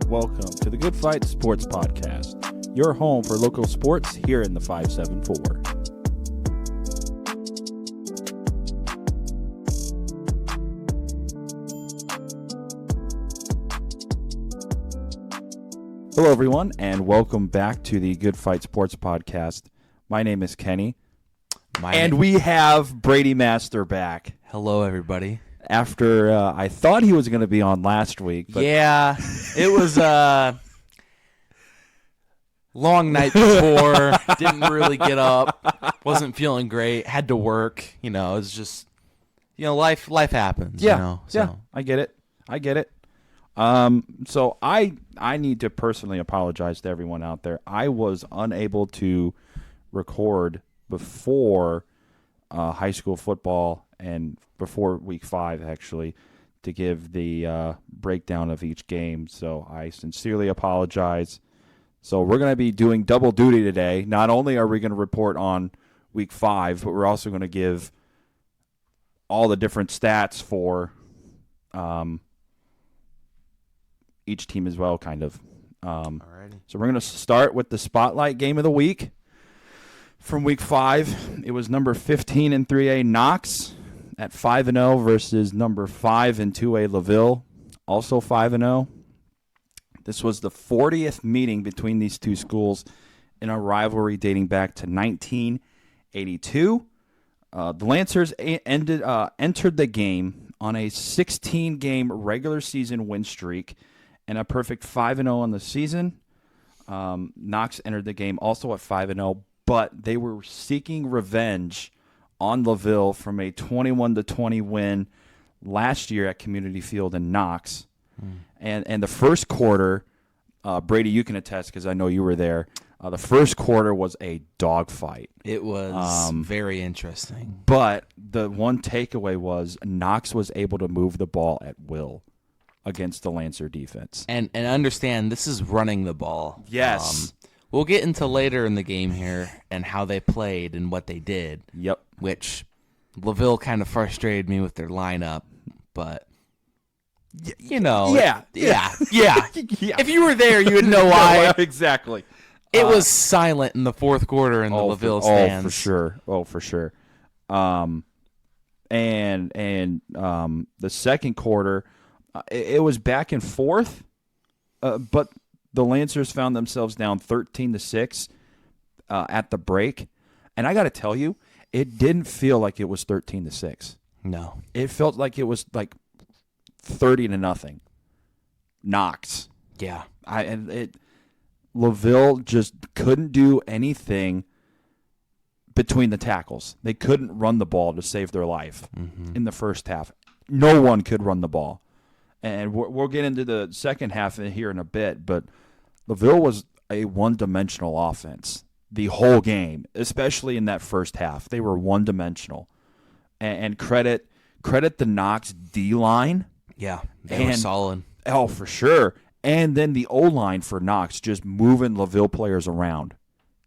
welcome to the Good Fight Sports Podcast, your home for local sports here in the 574. Hello, everyone, and welcome back to the Good Fight Sports Podcast. My name is Kenny, and we have Brady Master back. Hello, everybody. After I thought he was going to be on last week. But yeah, it was a long night before. Didn't really get up. Wasn't feeling great. Had to work. You know, it's just, life happens. Yeah, yeah, I get it. So I need to personally apologize to everyone out there. I was unable to record before high school football and before week 5, actually, to give the breakdown of each game. So I sincerely apologize. So we're going to be doing double duty today. Not only are we going to report on week 5, but we're also going to give all the different stats for each team as well, kind of. Alrighty. So we're going to start with the spotlight game of the week from week 5. It was number 15 in 3A Knox at 5-0 versus number 5 in 2A LaVille, also 5-0. This was the 40th meeting between these two schools in a rivalry dating back to 1982. The Lancers entered the game on a 16-game regular season win streak and a perfect 5-0 on the season. Knox entered the game also at 5-0, but they were seeking revenge on LaVille from a 21-20 win last year at Community Field in Knox. And the first quarter, Brady, you can attest because I know you were there. The first quarter was a dogfight. It was very interesting. But the one takeaway was Knox was able to move the ball at will against the Lancer defense. And understand, this is running the ball. Yes. We'll get into later in the game here and how they played and what they did. Yep. Which LaVille kind of frustrated me with their lineup, but Yeah. If you were there, you would know why. Exactly. It was silent in the fourth quarter in the LaVille stands. Oh, for sure. And the second quarter, it was back and forth, but the Lancers found themselves down 13-6 at the break. And I got to tell you, it didn't feel like it was 13-6. No. It felt like it was like 30-0. Knox. Yeah. LaVille just couldn't do anything between the tackles. They couldn't run the ball to save their life in the first half. No one could run the ball. And we'll get into the second half here in a bit, but LaVille was a one-dimensional offense the whole game, especially in that first half. They were one-dimensional. And credit the Knox D-line. Yeah, they were solid. Oh, for sure. And then the O-line for Knox just moving LaVille players around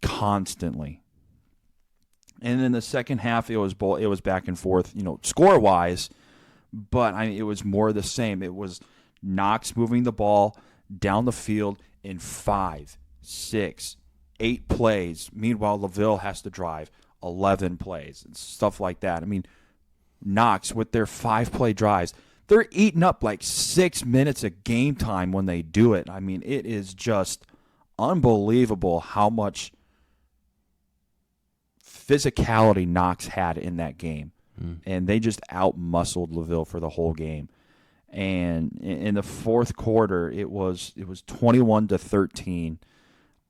constantly. And in the second half, it was back and forth, score-wise, but it was more of the same. It was Knox moving the ball down the field in 5, 6, 8 plays. Meanwhile, LaVille has to drive 11 plays and stuff like that. Knox, with their 5-play drives, they're eating up like 6 minutes of game time when they do it. It is just unbelievable how much physicality Knox had in that game. And they just out-muscled LaVille for the whole game. And in the fourth quarter, it was 21-13,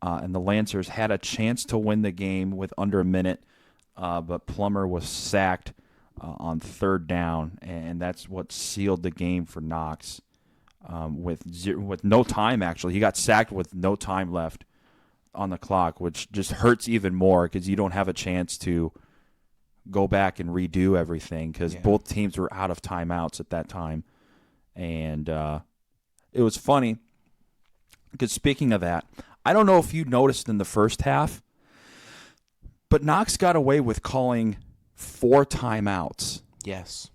and the Lancers had a chance to win the game with under a minute, but Plummer was sacked on third down, and that's what sealed the game for Knox with no time, actually. He got sacked with no time left on the clock, which just hurts even more because you don't have a chance to go back and redo everything because both teams were out of timeouts at that time. And it was funny because speaking of that, I don't know if you noticed in the first half, but Knox got away with calling 4 timeouts. Yes.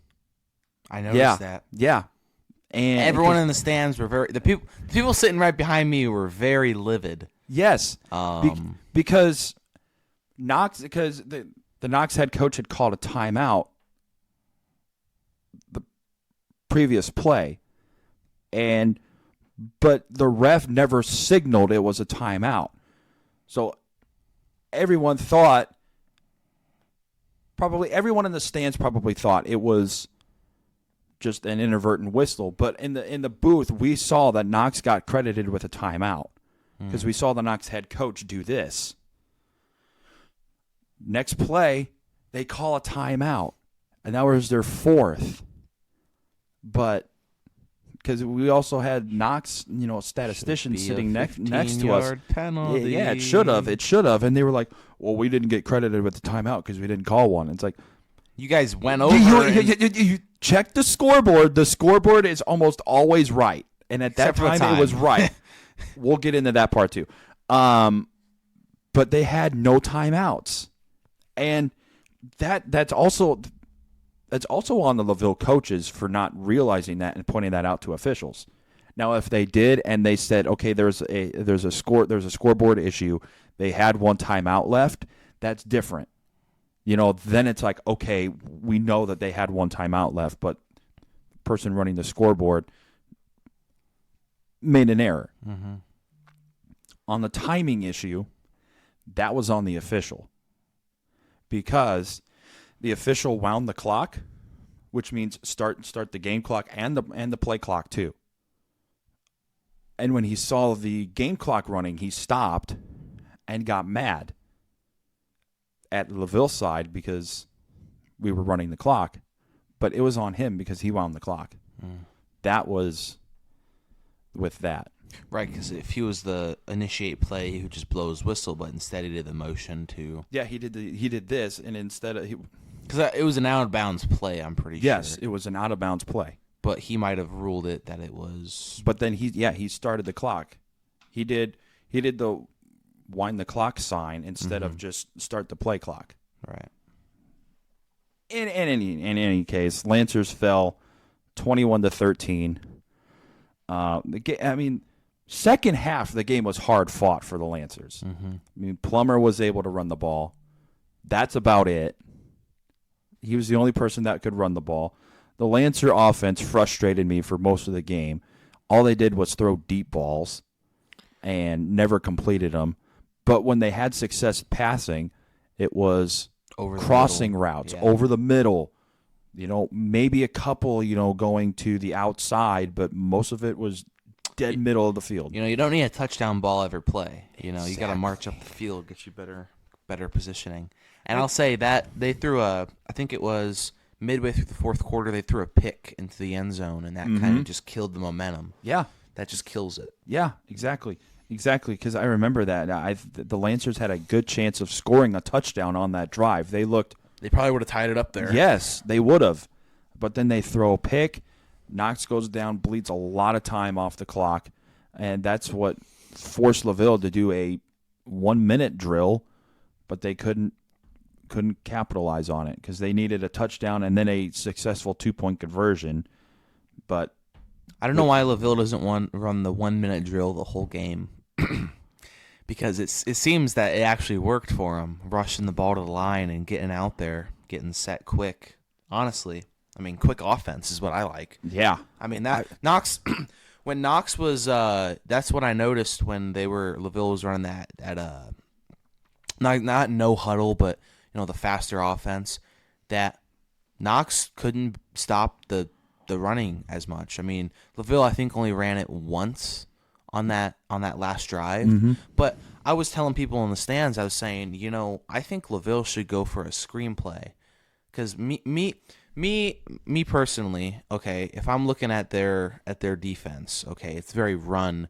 I noticed that. Yeah. And Everyone in the stands were the people sitting right behind me were very livid. Yes, because the Knox head coach had called a timeout the previous play, but the ref never signaled it was a timeout. So everyone in the stands probably thought it was just an inadvertent whistle. But in the booth, we saw that Knox got credited with a timeout because we saw the Knox head coach do this. Next play, they call a timeout, and that was their fourth. But because we also had Knox, statistician sitting next to us. Penalty. Yeah, it should have. And they were like, well, we didn't get credited with the timeout because we didn't call one. It's like, you guys went over. You check the scoreboard. The scoreboard is almost always right. And at that time, it was right. We'll get into that part too. But they had no timeouts. And that's also on the LaVille coaches for not realizing that and pointing that out to officials. Now, if they did and they said, okay, there's a scoreboard issue, they had one timeout left, that's different. Then it's like, okay, we know that they had one timeout left, but the person running the scoreboard made an error. Mm-hmm. On the timing issue, that was on the official because the official wound the clock, which means start the game clock and the play clock too. And when he saw the game clock running, he stopped and got mad at LaVille's side because we were running the clock. But it was on him because he wound the clock. That was with that. Right, because if he was the initiate play, he would just blow his whistle, but instead he did the motion to... Yeah, he did this, and instead of... Because it was an out-of-bounds play, I'm pretty sure. Yes, it was an out-of-bounds play. But he might have ruled it that it was... But then he started the clock. He did the wind the clock sign instead of just start the play clock. Right. In any case, Lancers fell 21-13. Second half the game was hard fought for the Lancers. Mm-hmm. Plummer was able to run the ball. That's about it. He was the only person that could run the ball. The Lancer offense frustrated me for most of the game. All they did was throw deep balls and never completed them. But when they had success passing, it was over crossing routes, over the middle. Maybe a couple, going to the outside, but most of it was dead middle of the field. You don't need a touchdown ball every play. Exactly. You got to march up the field, get you better positioning. And I'll say that they threw I think it was midway through the fourth quarter, they threw a pick into the end zone, and that kind of just killed the momentum. Yeah. That just kills it. Yeah, exactly, because I remember that. The Lancers had a good chance of scoring a touchdown on that drive. They probably would have tied it up there. Yes, they would have. But then they throw a pick. Knox goes down, bleeds a lot of time off the clock, and that's what forced LaVille to do a 1-minute drill, but they couldn't capitalize on it because they needed a touchdown and then a successful 2-point conversion. But I don't know why LaVille doesn't run the 1-minute drill the whole game. Because it seems that it actually worked for him, rushing the ball to the line and getting out there, getting set quick. Honestly, quick offense is what I like. Yeah. Knox, when Knox was, that's what I noticed when LaVille was running that at not no huddle, but the faster offense, that Knox couldn't stop the running as much. LaVille I think only ran it once on that last drive. But I was telling people in the stands, I was saying, I think LaVille should go for a screenplay. Because me personally, okay, if I'm looking at their defense, okay, it's very run,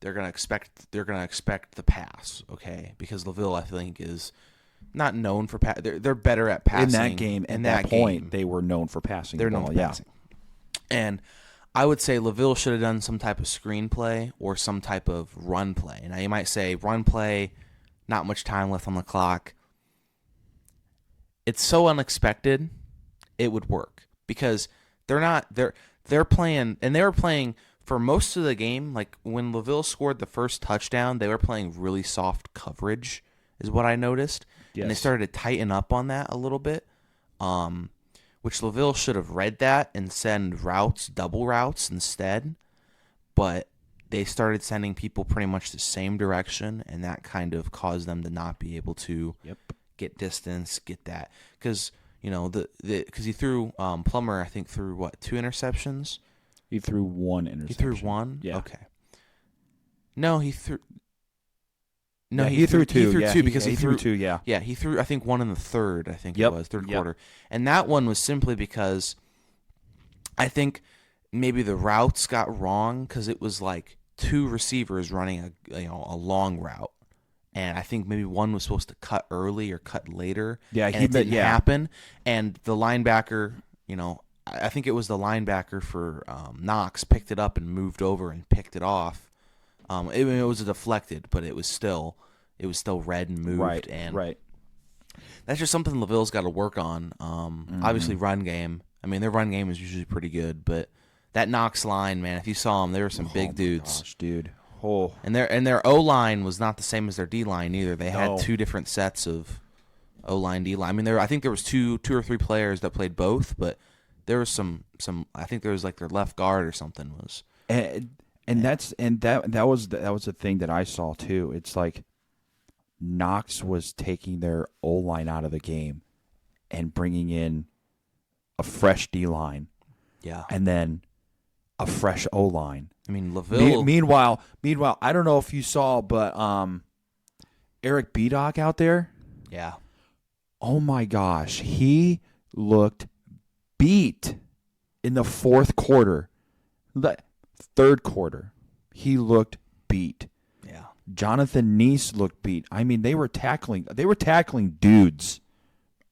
they're gonna expect the pass, okay, because LaVille I think is not known for pass. They're better at passing. In that game, at that point, they were known for passing. They're known for passing. And I would say LaVille should have done some type of screenplay or some type of run play. Now you might say run play, not much time left on the clock. It's so unexpected, it would work because they're they're playing, and they were playing for most of the game. Like when LaVille scored the first touchdown, they were playing really soft coverage, is what I noticed, and they Yes. started to tighten up on that a little bit. Which LaVille should have read that and send double routes instead, but they started sending people pretty much the same direction, and that kind of caused them to not be able to get distance, get that, because because he threw Plummer, I think, threw what, 2 interceptions? He threw one interception. He threw one. Yeah. Okay. No, he threw. No, Yeah, he threw two. He threw Yeah, two because he threw two. Yeah. Yeah, he threw, I think, one in the third. I think Yep. it was third Yep. quarter, and that one was simply because I think maybe the routes got wrong because it was like 2 receivers running a long route, and I think maybe one was supposed to cut early or cut later. Yeah, and it didn't happen. And the linebacker, I think it was the linebacker for Knox picked it up and moved over and picked it off. It was a deflected, but it was still red and moved. Right. And right. that's just something LaVille's got to work on. Obviously, run game. I mean, their run game is usually pretty good, but that Knox line, man, if you saw them, there were some big dudes. Gosh, dude. Oh. And their O line was not the same as their D line either. They had No. 2 different sets of O line, D line. I mean, I think there was two or three players that played both, but there was some. I think there was like their left guard or something was. That was the thing that I saw too. It's like Knox was taking their O line out of the game and bringing in a fresh D line. Yeah. And then a fresh O line. I mean, LaVille. Meanwhile, I don't know if you saw, but Eric Bedock out there. Yeah. Oh my gosh, he looked beat in the fourth quarter. The third quarter, he looked beat. Yeah. Jonathan Neese looked beat. I mean, they were tackling dudes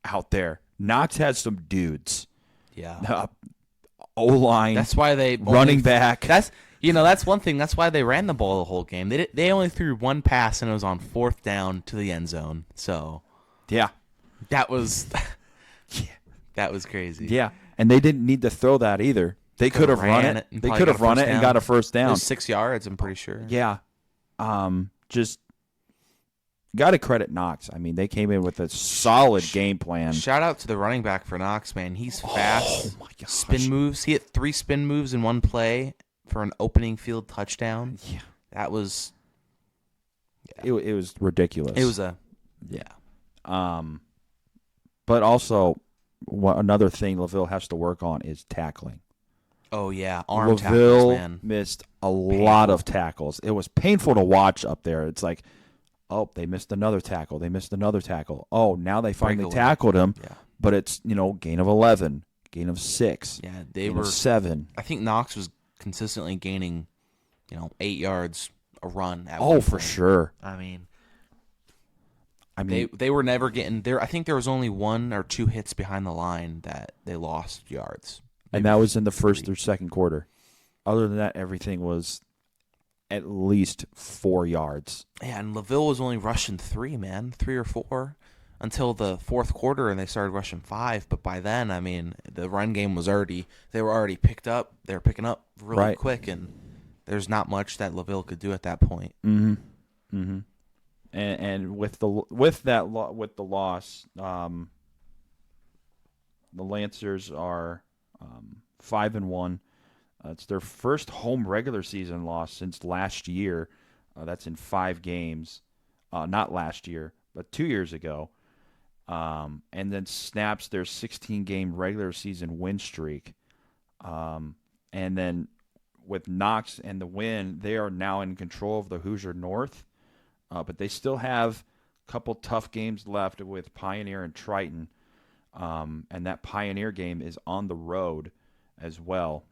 out there. Knox had some dudes. Yeah. O-line. That's why they running back. That's one thing. That's why they ran the ball the whole game. They only threw one pass, and it was on 4th down to the end zone. So yeah. that was that was crazy. Yeah, and they didn't need to throw that either. They could have run it. They could have run it and got a first down. It was 6 yards, I'm pretty sure. Yeah. Just got to credit Knox. I mean, they came in with a solid game plan. Shout out to the running back for Knox, man. He's fast. Oh my gosh. Spin moves. He hit 3 spin moves in one play for an opening field touchdown. Yeah. That was It was ridiculous. It was But also, another thing LaVille has to work on is tackling. Oh yeah, arm LaVille tackles, man. missed a lot of tackles. It was painful to watch up there. It's like, oh, they missed another tackle. They missed another tackle. Oh, now they finally tackled him. Yeah. But it's, gain of 11, gain of 6. Yeah, gain of 7. I think Knox was consistently gaining, 8 yards a run. Oh, for sure. I mean, they were never getting there. I think there was only 1 or 2 hits behind the line that they lost yards. And that was in the first or second quarter. Other than that, everything was at least 4 yards. Yeah, and LaVille was only rushing 3 or 4 until the fourth quarter, and they started rushing 5. But by then, I mean, the run game was they were already picked up. They were picking up really quick, and there's not much that LaVille could do at that point. Mm-hmm. Mm-hmm. And with the loss, the Lancers are 5-1. It's their first home regular season loss since last year. That's in 5 games. Not last year, but 2 years ago. And then snaps their 16-game regular season win streak. And then with Knox and the win, they are now in control of the Hoosier North. But they still have a couple tough games left with Pioneer and Triton. And that Pioneer game is on the road as well.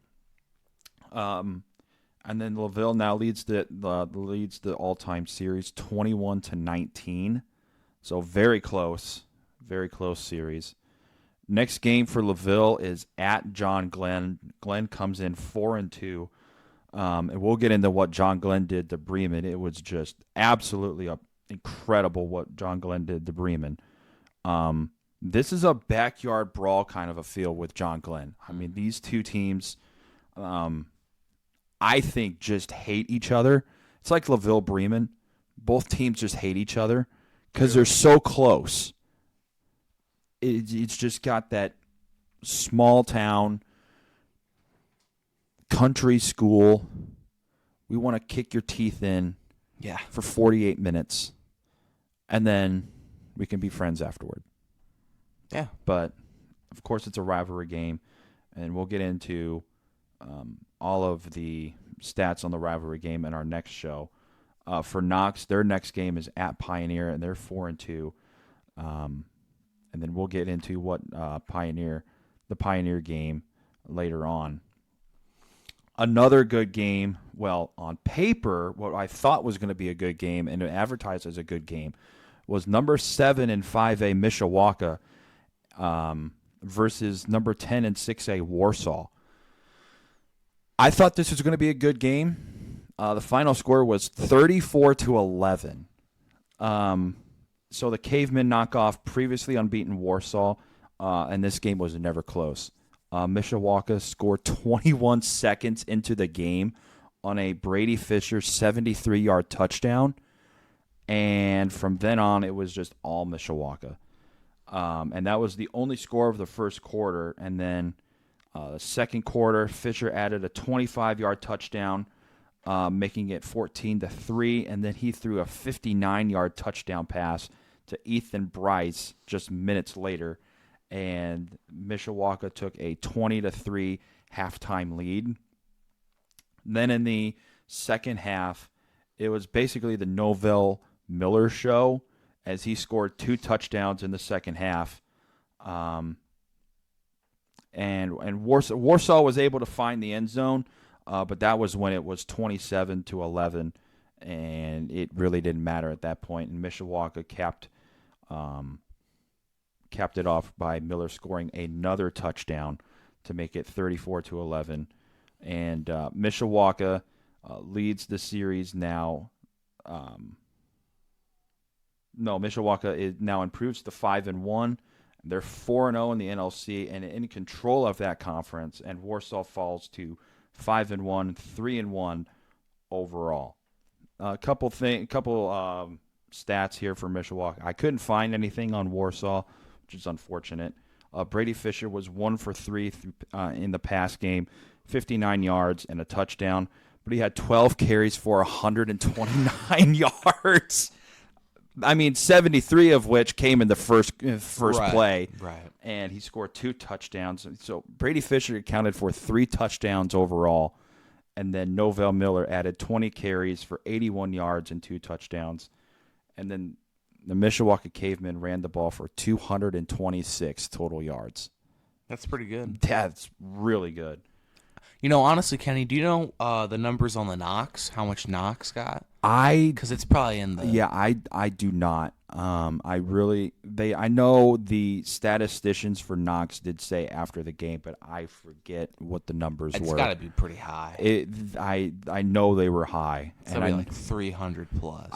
And then LaVille now leads the all-time series 21-19. So very close series. Next game for LaVille is at John Glenn. Glenn comes in 4-2. And we'll get into what John Glenn did to Bremen. It was just absolutely incredible what John Glenn did to Bremen. This is a backyard brawl kind of a feel with John Glenn. I mean, these two teams I think just hate each other. It's like LaVille Bremen. Both teams just hate each other because they're so close. It's just got that small town, country school. We want to kick your teeth in for 48 minutes, and then we can be friends afterward. Yeah. But, of course, it's a rivalry game, and we'll get into all of the stats on the rivalry game in our next show. For Knox, their next game is at Pioneer, and they're 4-2. And then we'll get into what the Pioneer game later on. Another good game, well, on paper, what I thought was going to be a good game and advertised as a good game was number 7 in 5A Mishawaka versus number 10 in 6A Warsaw. I thought this was going to be a good game. The final score was 34-11. So the Cavemen knock off previously unbeaten Warsaw, and this game was never close. Mishawaka scored 21 seconds into the game on a Brady Fisher 73-yard touchdown, and from then on it was just all Mishawaka. And that was the only score of the first quarter, and then the second quarter, Fisher added a 25-yard touchdown, making it 14-3, and then he threw a 59-yard touchdown pass to Ethan Bryce just minutes later, and Mishawaka took a 20-3 halftime lead. Then in the second half, it was basically the Novell Miller show as he scored 2 touchdowns in the second half. And Warsaw was able to find the end zone, but that was when it was 27-11, and it really didn't matter at that point. And Mishawaka capped it off by Miller scoring another touchdown to make it 34-11. And Mishawaka leads the series now. Mishawaka now improves to 5-1. They're 4-0 in the NLC and in control of that conference. And Warsaw falls to 5-1, 3-1 overall. A couple stats here for Mishawaka. I couldn't find anything on Warsaw, which is unfortunate. Brady Fisher was 1 for 3 in the pass game, 59 yards and a touchdown, but he had 12 carries for 129 yards. I mean, 73 of which came in the first play. Right. And he scored 2 touchdowns. So Brady Fisher accounted for 3 touchdowns overall. And then Novell Miller added 20 carries for 81 yards and 2 touchdowns. And then the Mishawaka Cavemen ran the ball for 226 total yards. That's pretty good. That's really good. You know, honestly, Kenny, do you know the numbers on the Knox? How much Knox got? Because it's probably in the... Yeah, I do not. I know the statisticians for Knox did say after the game, but I forget what the numbers were. It's got to be pretty high. I know they were high. It's got to be like 300 plus.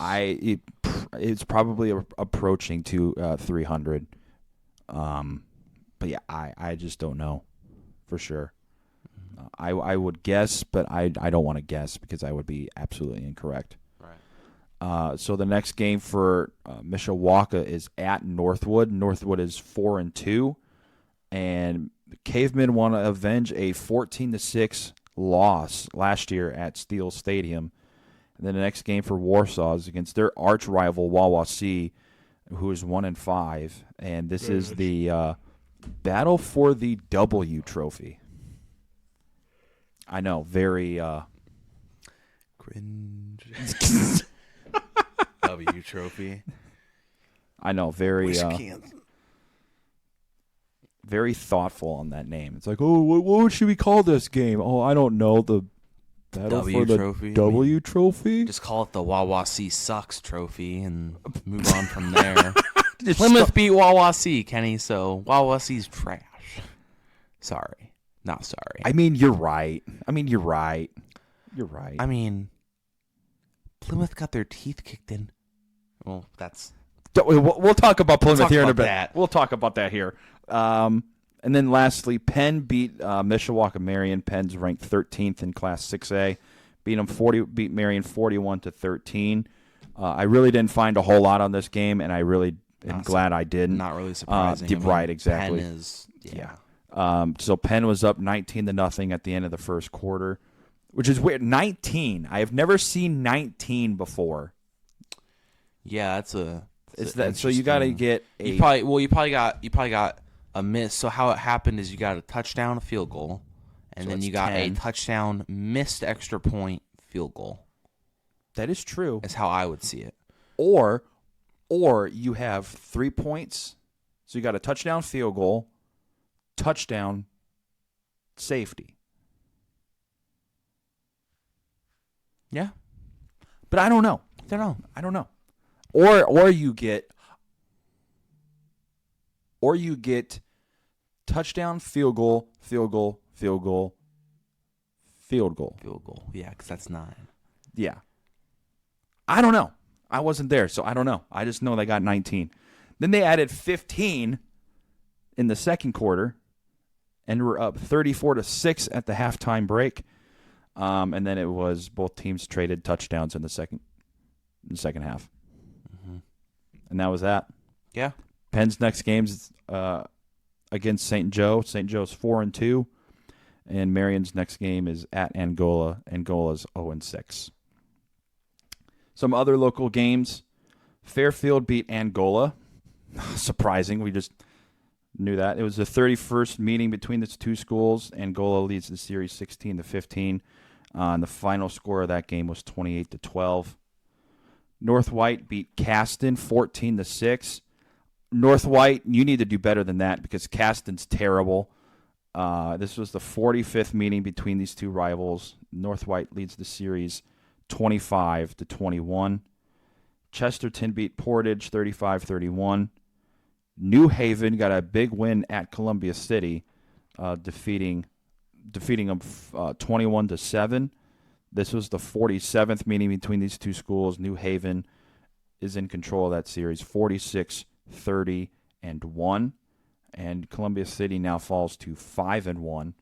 It's probably approaching to 300. But yeah, I just don't know for sure. I would guess, but I don't want to guess because I would be absolutely incorrect. Right. So the next game for Mishawaka is at Northwood. Northwood is 4-2, and the Cavemen want to avenge a 14-6 loss last year at Steel Stadium. And then the next game for Warsaw is against their arch rival Wawasee, who is 1-5, and this is the battle for the W Trophy. I know, very cringe. W Trophy. I know, very very thoughtful on that name. It's like, oh, what should we call this game? Oh, I don't know. The battle W for the Trophy. W Trophy. Just call it the Wawasee Sucks Trophy and move on from there. Plymouth beat Wawasee, Kenny, so Wawasee's trash. Sorry. Not sorry. I mean, you're right. You're right. I mean, Plymouth got their teeth kicked in. Well, that's... We'll talk about Plymouth here in a bit. That. We'll talk about that here. And then lastly, Penn beat Mishawaka Marion. Penn's ranked 13th in Class 6A. Beat Marion 41-13. I really didn't find a whole lot on this game, and I really am glad I didn't. Not really surprising. Right, exactly. Penn is, yeah. So Penn was up 19-0 at the end of the first quarter, which is weird. 19. I have never seen 19 before. Yeah, that's a. So you got to get a. You probably got a miss. So how it happened is you got a touchdown, a field goal, and then you got 10. A touchdown, missed extra point, field goal. That is true. That's how I would see it. Or you have 3 points. So you got a touchdown, field goal, touchdown, safety. Yeah. But I don't know. I don't know. Or you get touchdown, field goal, field goal, field goal, field goal. Field goal. Yeah, because that's 9. Yeah. I don't know. I wasn't there, so I don't know. I just know they got 19. Then they added 15 in the second quarter, and were up 34-6 at the halftime break. And then it was both teams traded touchdowns in the second half. Mm-hmm. And that was that. Yeah. Penn's next game's against St. Joe. St. Joe's 4-2. And Marion's next game is at Angola. Angola's 0-6. Some other local games. Fairfield beat Angola. Surprising. We just knew that. It was the 31st meeting between the two schools. Angola leads the series 16-15. And the final score of that game was 28-12. North White beat Caston 14-6. North White, you need to do better than that because Caston's terrible. This was the 45th meeting between these two rivals. North White leads the series 25-21. Chesterton beat Portage 35-31. New Haven got a big win at Columbia City, defeating them 21-7. This was the 47th meeting between these two schools. New Haven is in control of that series, 46-30-1, and Columbia City now falls to 5-1.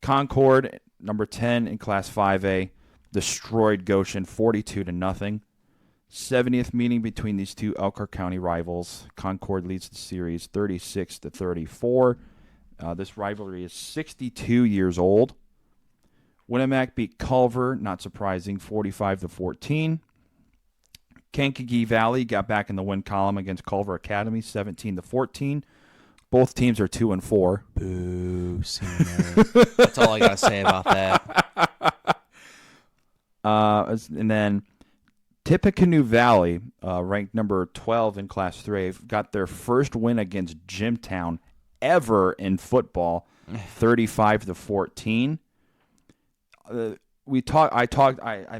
Concord, number 10 in Class 5A, destroyed Goshen 42-0. 70th meeting between these two Elkhart County rivals. Concord leads the series 36-34. This rivalry is 62 years old. Winnemac beat Culver, not surprising, 45-14. Kankakee Valley got back in the win column against Culver Academy, 17-14. Both teams are 2-4. Boo, Senior. That's all I got to say about that. And then Tippecanoe Valley, ranked number 12 in Class 3, got their first win against Jimtown ever in football, 35-14. I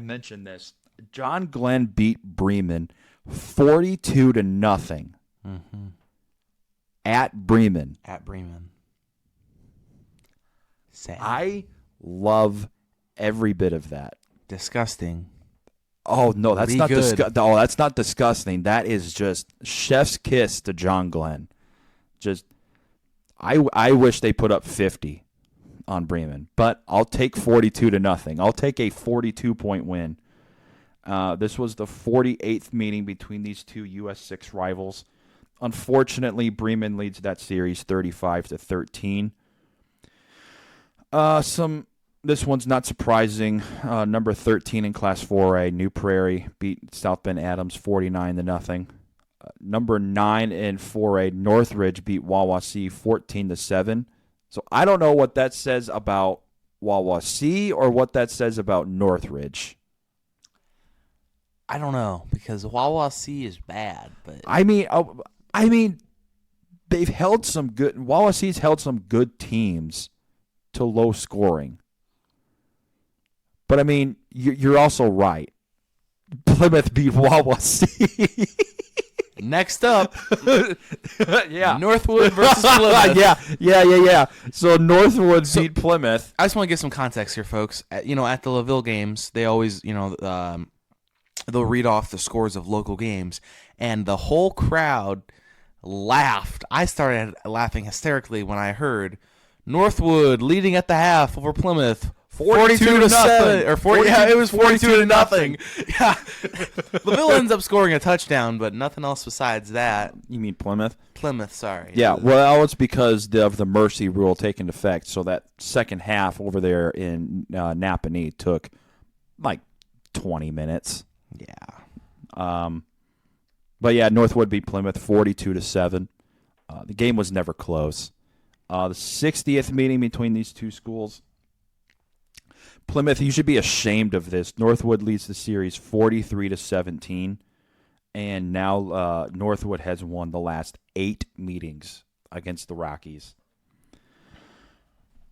mentioned this. John Glenn beat Bremen 42-0 at Bremen. Sad. I love every bit of that. Disgusting. Oh no, that's not good. that's not disgusting. That is just chef's kiss to John Glenn. Just I wish they put up 50 on Bremen, but I'll take 42-0. I'll take a 42-point win. This was the 48th meeting between these two US 6 rivals. Unfortunately, Bremen leads that series 35-13. This one's not surprising. Number 13 in Class 4A, New Prairie beat South Bend Adams 49-0. Number 9 in 4A, Northridge beat Wawasee 14-7. So I don't know what that says about Wawasee or what that says about Northridge. I don't know because Wawasee is bad, but I mean, they've held some good. Wawasee's held some good teams to low scoring. But I mean, you're also right. Plymouth beat Wawasee. Next up, yeah, Northwood versus Plymouth. yeah. So Northwood beat Plymouth. I just want to give some context here, folks. At the LaVille games, they always, they'll read off the scores of local games, and the whole crowd laughed. I started laughing hysterically when I heard Northwood leading at the half over Plymouth. 42 to 7 or 40, yeah, it was 42 to nothing. Yeah. LaVille ends up scoring a touchdown, but nothing else besides that. You mean Plymouth? Plymouth, sorry. Yeah, well, it's because of the mercy rule taking effect. So that second half over there in Napanee took like 20 minutes. Yeah. But yeah, Northwood beat Plymouth 42 to 7. The game was never close. The 60th meeting between these two schools. Plymouth, you should be ashamed of this. Northwood leads the series 43 to 17, and now Northwood has won the last 8 meetings against the Rockies.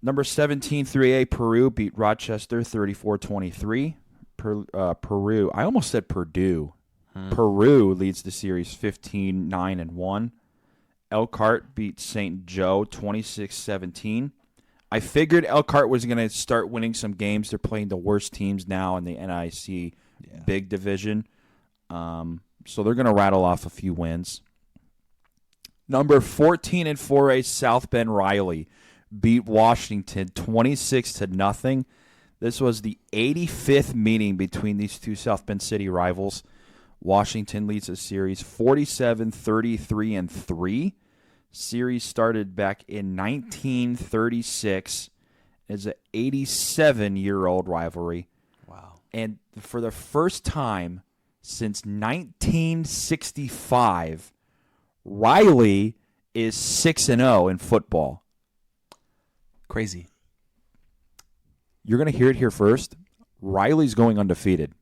Number 17, 3A, Peru beat Rochester 34-23. Peru, I almost said Purdue. Peru leads the series 15-9-1. Elkhart beat St. Joe 26-17. I figured Elkhart was going to start winning some games. They're playing the worst teams now in the NIC Big Division. So they're going to rattle off a few wins. Number 14 and 4A, South Bend Riley beat Washington 26-0. This was the 85th meeting between these two South Bend City rivals. Washington leads the series 47-33-3. Series started back in 1936. It's an 87-year-old rivalry. Wow. And for the first time since 1965, Riley is 6-0 in football. Crazy. You're going to hear it here first. Riley's going undefeated.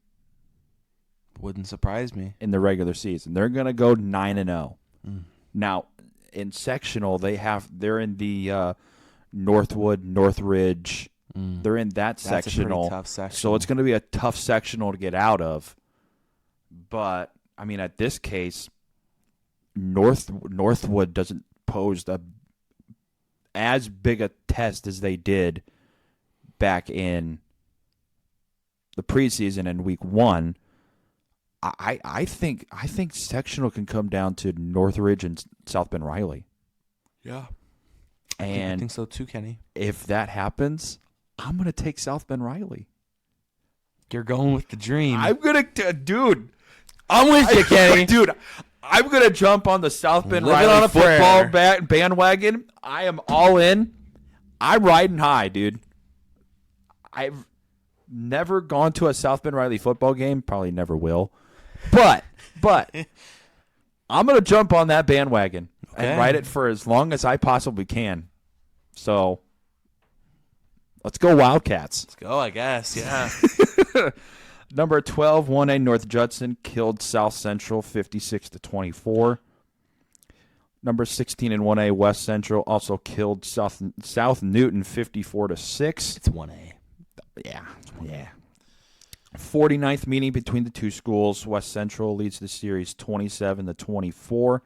Wouldn't surprise me. In the regular season. They're going to go 9-0. Now, in sectional, they're in the Northwood, Northridge. They're in that sectional. A pretty tough sectional. So it's going to be a tough sectional to get out of. But, I mean, at this case, Northwood doesn't pose as big a test as they did back in the preseason in week 1. I think sectional can come down to Northridge and South Bend Riley. Yeah. And I think so too, Kenny. If that happens, I'm going to take South Bend Riley. You're going with the dream. I'm going to, dude. I'm with you, Kenny. Dude, I'm going to jump on the South Bend Living Riley on a football prayer. bandwagon. I am all in. I'm riding high, dude. I've never gone to a South Bend Riley football game. Probably never will. But I'm going to jump on that bandwagon and ride it for as long as I possibly can. So let's go Wildcats. Let's go, I guess. Yeah. Number 12, 1A North Judson killed South Central 56-24. Number 16 and 1A West Central also killed South Newton 54-6. It's 1A. Yeah. 49th meeting between the two schools. West Central leads the series 27-24.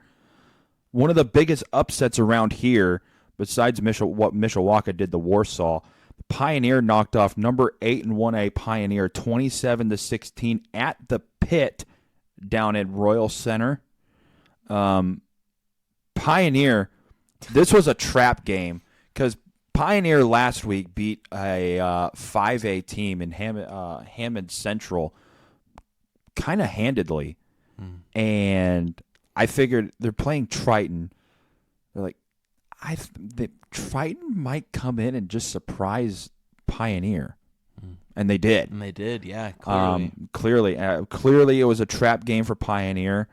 One of the biggest upsets around here, besides what Mishawaka did to Warsaw, Pioneer knocked off number 8 and 1A Pioneer 27-16 at the pit down at Royal Center. Pioneer, this was a trap game because Pioneer last week beat a 5A team in Hammond Central kind of handedly. And I figured they're playing Triton. They're like, Triton might come in and just surprise Pioneer. And they did. Yeah, clearly. Clearly it was a trap game for Pioneer.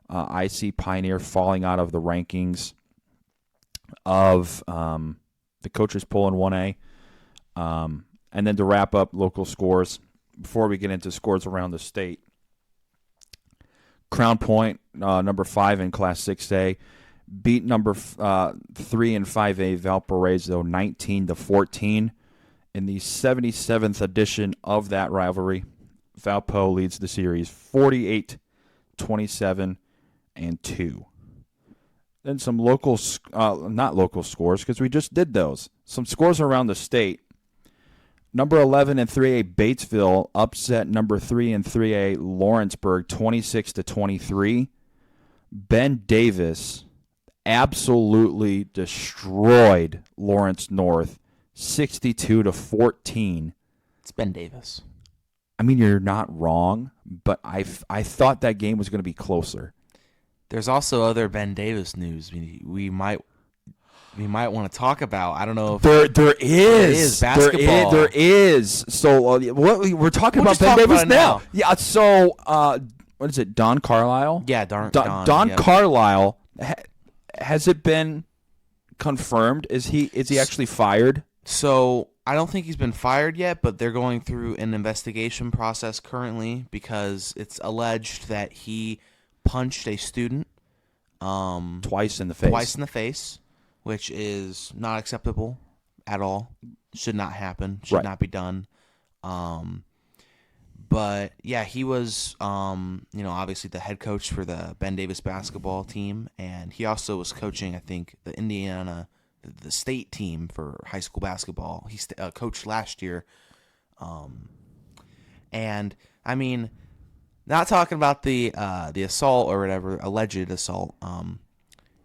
I see Pioneer falling out of the rankings of the coaches poll in 1A. And then to wrap up local scores, before we get into scores around the state, Crown Point, number 5 in Class 6A, beat number 3 and 5A Valparaiso 19-14 in the 77th edition of that rivalry. Valpo leads the series 48-27-2. Then some local, not local scores because we just did those. Some scores around the state. Number 11 and 3A Batesville upset number 3 and 3A Lawrenceburg 26-23. Ben Davis absolutely destroyed Lawrence North 62-14. It's Ben Davis. I mean, you're not wrong, but I thought that game was going to be closer. There's also other Ben Davis news we might want to talk about. I don't know if there is basketball. There is. So what we're talking We'll about just Ben talk Davis about it now. Yeah. So what is it? Don Carlisle? Yeah, Don Don yeah. Carlisle. Has it been confirmed? Is he actually fired? So I don't think he's been fired yet, but they're going through an investigation process currently because it's alleged that he punched a student Twice in the face. Which is not acceptable at all. Should not happen. Should not be done. But yeah, he was obviously the head coach for the Ben Davis basketball team, and he also was coaching, I think, the Indiana the state team for high school basketball. He coached last year. And I mean, not talking about the assault or whatever, alleged assault.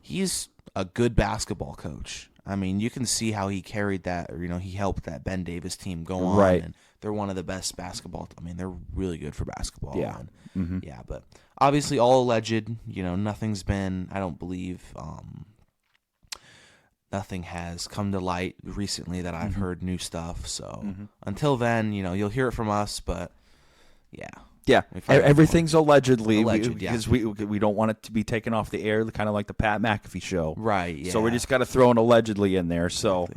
He's a good basketball coach. I mean, you can see how he carried that, or he helped that Ben Davis team go on, right? And they're one of the best basketball. I mean, they're really good for basketball. Yeah, and, yeah. But obviously, all alleged. Nothing's been. I don't believe. Nothing has come to light recently that I've heard new stuff. So until then, you'll hear it from us. But yeah. Yeah, everything's allegedly, because we don't want it to be taken off the air, kind of like the Pat McAfee show. Right, yeah. So we just got to throw an allegedly in there. So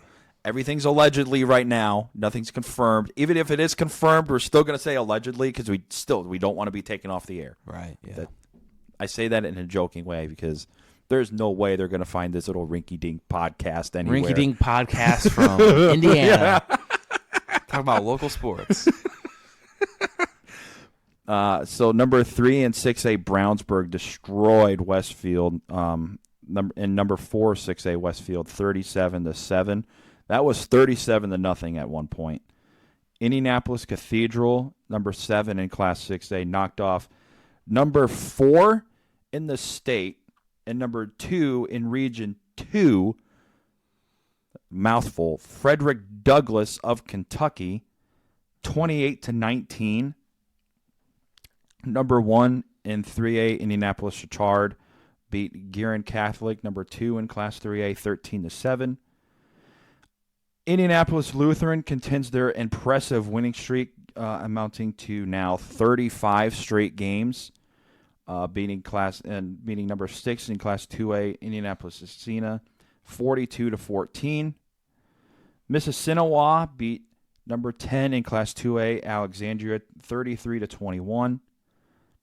everything's allegedly right now. Nothing's confirmed. Even if it is confirmed, we're still going to say allegedly because we don't want to be taken off the air. Right, yeah. I say that in a joking way because there's no way they're going to find this little rinky-dink podcast anywhere. Rinky-dink podcast from Indiana. Talk about local sports. So number 3 and 6A Brownsburg destroyed Westfield. And number 4 6A Westfield 37-7. That was 37-0 at one point. Indianapolis Cathedral, number 7 in Class 6A, knocked off number 4 in the state and number 2 in Region 2. Mouthful. Frederick Douglass of Kentucky, 28-19. Number 1 in 3A, Indianapolis Chitard beat Gearin Catholic, number 2 in Class 3A, 13-7. Indianapolis Lutheran continues their impressive winning streak, amounting to now 35 straight games, beating number 6 in Class 2A, Indianapolis Scena, 42-14. Mississinawa beat number 10 in Class 2A, Alexandria, 33-21.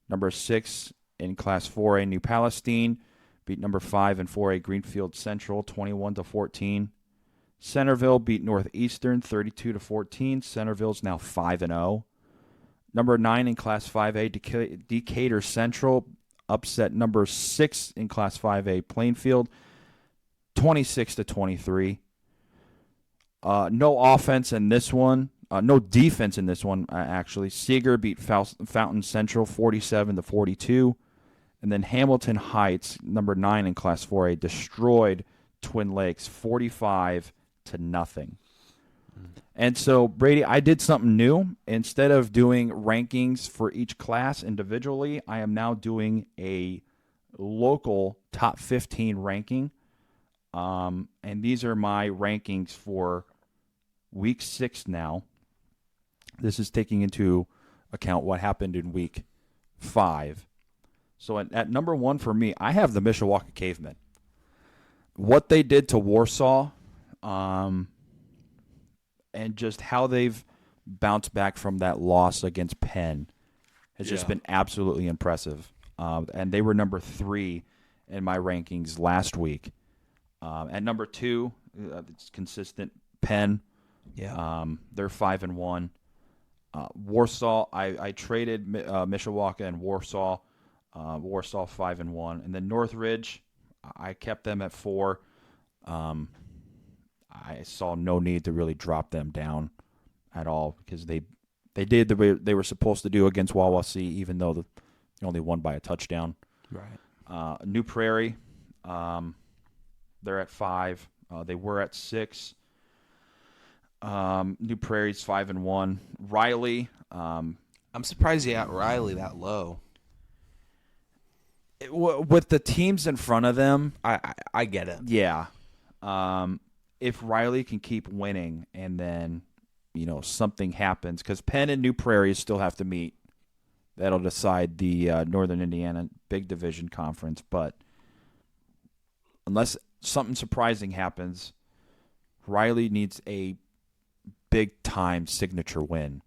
Number 6 in Class 4A, New Palestine beat number 5 in 4A, Greenfield Central, 21-14. Centerville beat Northeastern, 32-14. Centerville's now 5-0. Number 9 in Class 5A, Decatur Central upset number 6 in Class 5A, Plainfield, 26-23. No offense in this one. No defense in this one, actually. Seeger beat Fountain Central 47-42. And then Hamilton Heights, number 9 in Class 4A, destroyed Twin Lakes 45-0. And so, Brady, I did something new. Instead of doing rankings for each class individually, I am now doing a local top 15 ranking. And these are my rankings for Week 6 now. This is taking into account what happened in Week 5. So at number 1 for me, I have the Mishawaka Cavemen. What they did to Warsaw, and just how they've bounced back from that loss against Penn has just been absolutely impressive. And they were number 3 in my rankings last week. At number 2, it's consistent, Penn. Yeah. They're 5-1. Warsaw, I traded Mishawaka and Warsaw. Warsaw 5-1, and then Northridge, I kept them at 4. I saw no need to really drop them down at all because they did the way they were supposed to do against Wawasee, even though they only won by a touchdown. Right. New Prairie, They're at 5. They were at 6. New Prairie's 5-1. Riley. I'm surprised you got Riley that low. With the teams in front of them, I get it. yeah. If Riley can keep winning and then, something happens, because Penn and New Prairie still have to meet. That'll decide the Northern Indiana Big Division Conference. But unless something surprising happens, Riley needs a big-time signature win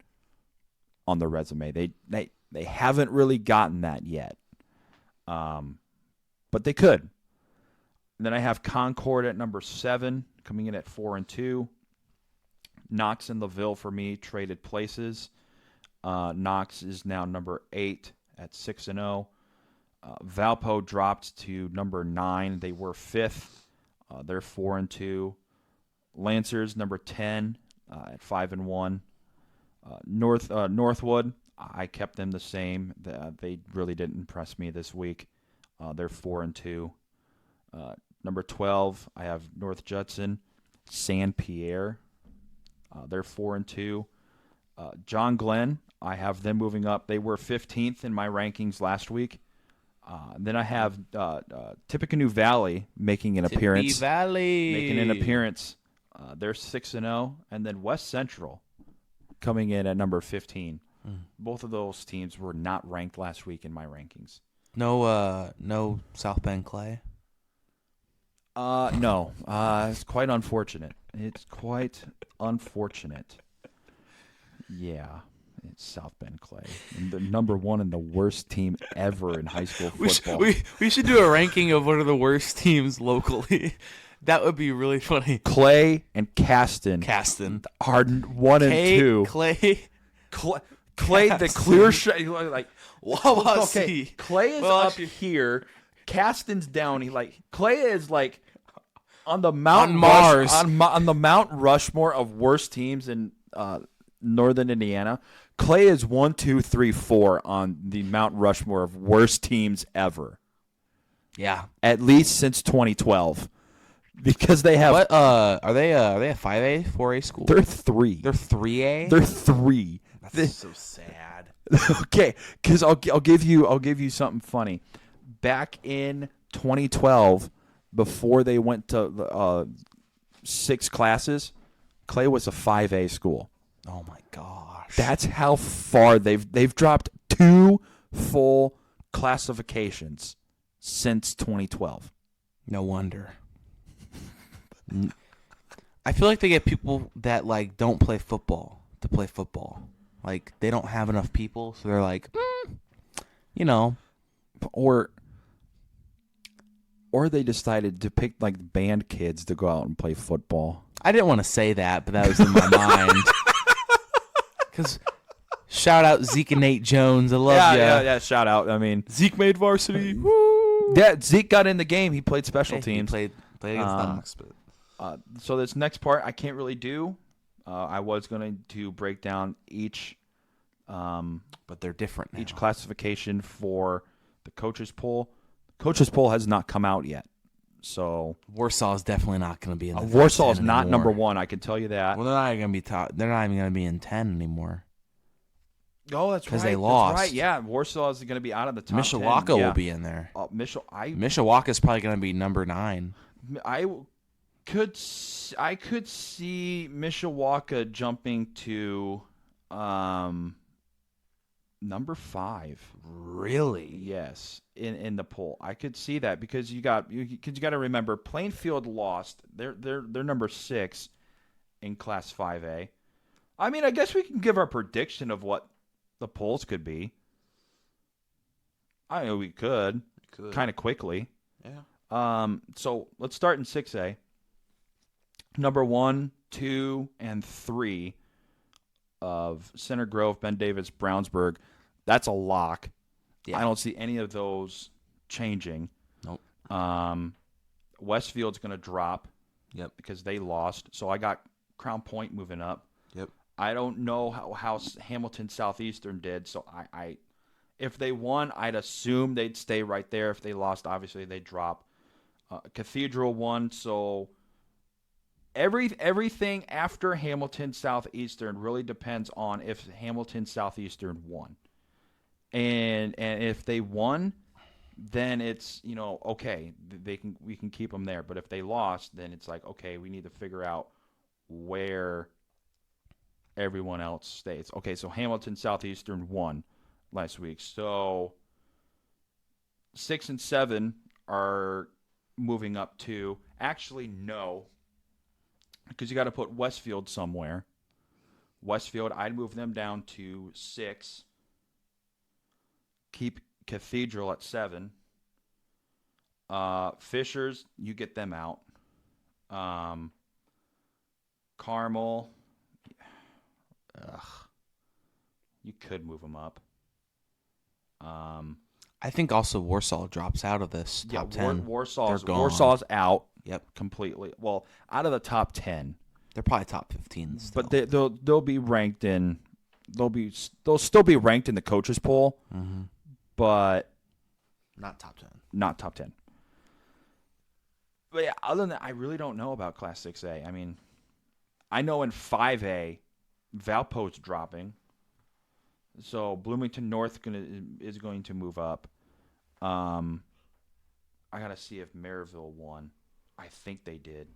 on the resume. They haven't really gotten that yet. But they could. And then I have Concord at number 7, coming in at 4-2. Knox and LaVille for me traded places. Knox is now number 8 at 6-0. Valpo dropped to number 9. They were 5th. They're 4-2. Lancers number 10 at 5-1. Northwood, I kept them the same. They really didn't impress me this week. They're 4-2. Number 12, I have North Judson, Saint Pierre. They're 4-2. John Glenn, I have them moving up. They were 15th in my rankings last week. Then I have Tippecanoe Valley making an appearance. Making an appearance. They're 6-0, and then West Central coming in at number 15. Both of those teams were not ranked last week in my rankings. No South Bend Clay. No. It's quite unfortunate. It's quite unfortunate. Yeah. It's South Bend Clay. And the number 1 and the worst team ever in high school football. We should do a ranking of what are the worst teams locally. That would be really funny. Clay and Caston are 1 and 2. Clay, the clear shot. Like, okay. Clay is up here. Caston's down. Clay is like on the Mount on Mars. On the Mount Rushmore of worst teams in Northern Indiana. Clay is 1, 2, 3, 4 on the Mount Rushmore of worst teams ever. Yeah, at least since 2012, because they have. What are they a 5A, 4A school? They're 3. They're 3A. They're 3. That's so sad. Okay, because I'll give you something funny. Back in 2012, before they went to 6 classes, Clay was a 5A school. Oh my gosh! That's how far they've dropped 2 full classifications since 2012. No wonder. I feel like they get people that don't play football to play football. Like they don't have enough people, so they're like, or they decided to pick band kids to go out and play football. I didn't want to say that, but that was in my mind. Because shout out Zeke and Nate Jones, I love you. Yeah. Shout out. I mean, Zeke made varsity. Woo! Yeah, Zeke got in the game. He played special teams. He played against Knox, but so this next part I can't really do. I was going to break down each, but they're different now. Each classification for the coaches poll. Coaches poll has not come out yet, so Warsaw is definitely not going to be in. Warsaw is not number 1. I can tell you that. Well, they're not going to be top. They're not even going to be in 10 anymore. Oh, that's right. Because they lost. That's right. Yeah, Warsaw is going to be out of the top. Mishawaka 10. will be in there. Mishawaka is probably going to be number 9. I could see Mishawaka jumping to number 5. Really? Yes, in the poll. I could see that because you got to remember Plainfield lost. They're number 6 in Class 5A. I mean, I guess we can give our prediction of what the polls could be. I know we could kind of quickly. Yeah. So let's start in 6A. Number 1, 2, and 3 of Center Grove, Ben Davis, Brownsburg. That's a lock. Yeah. I don't see any of those changing. Nope. Westfield's going to drop. Yep. Because they lost. So I got Crown Point moving up. Yep. I don't know how Hamilton Southeastern did. So I if they won, I'd assume they'd stay right there. If they lost, obviously they'd drop. Cathedral 1. So everything after Hamilton Southeastern really depends on if Hamilton Southeastern won. And if they won, then it's, okay, we can keep them there. But if they lost, then it's like, okay, we need to figure out where everyone else stays. Okay, so Hamilton Southeastern won last week. So 6 and 7 are moving up to, actually no, because you got to put Westfield somewhere. Westfield, I'd move them down to 6. Keep Cathedral at 7. Fishers, you get them out. Carmel, you could move them up. I think also Warsaw drops out of this top 10. Warsaw's out. Yep. Completely. Well, out of the top 10. They're probably top 15 still. But they'll be ranked in. They'll still be ranked in the coaches poll, but not top 10. Not top 10. But yeah, other than that, I really don't know about Class 6A. I mean, I know in 5A, Valpo's dropping. So Bloomington North is going to move up. I got to see if Maryville won. I think they did.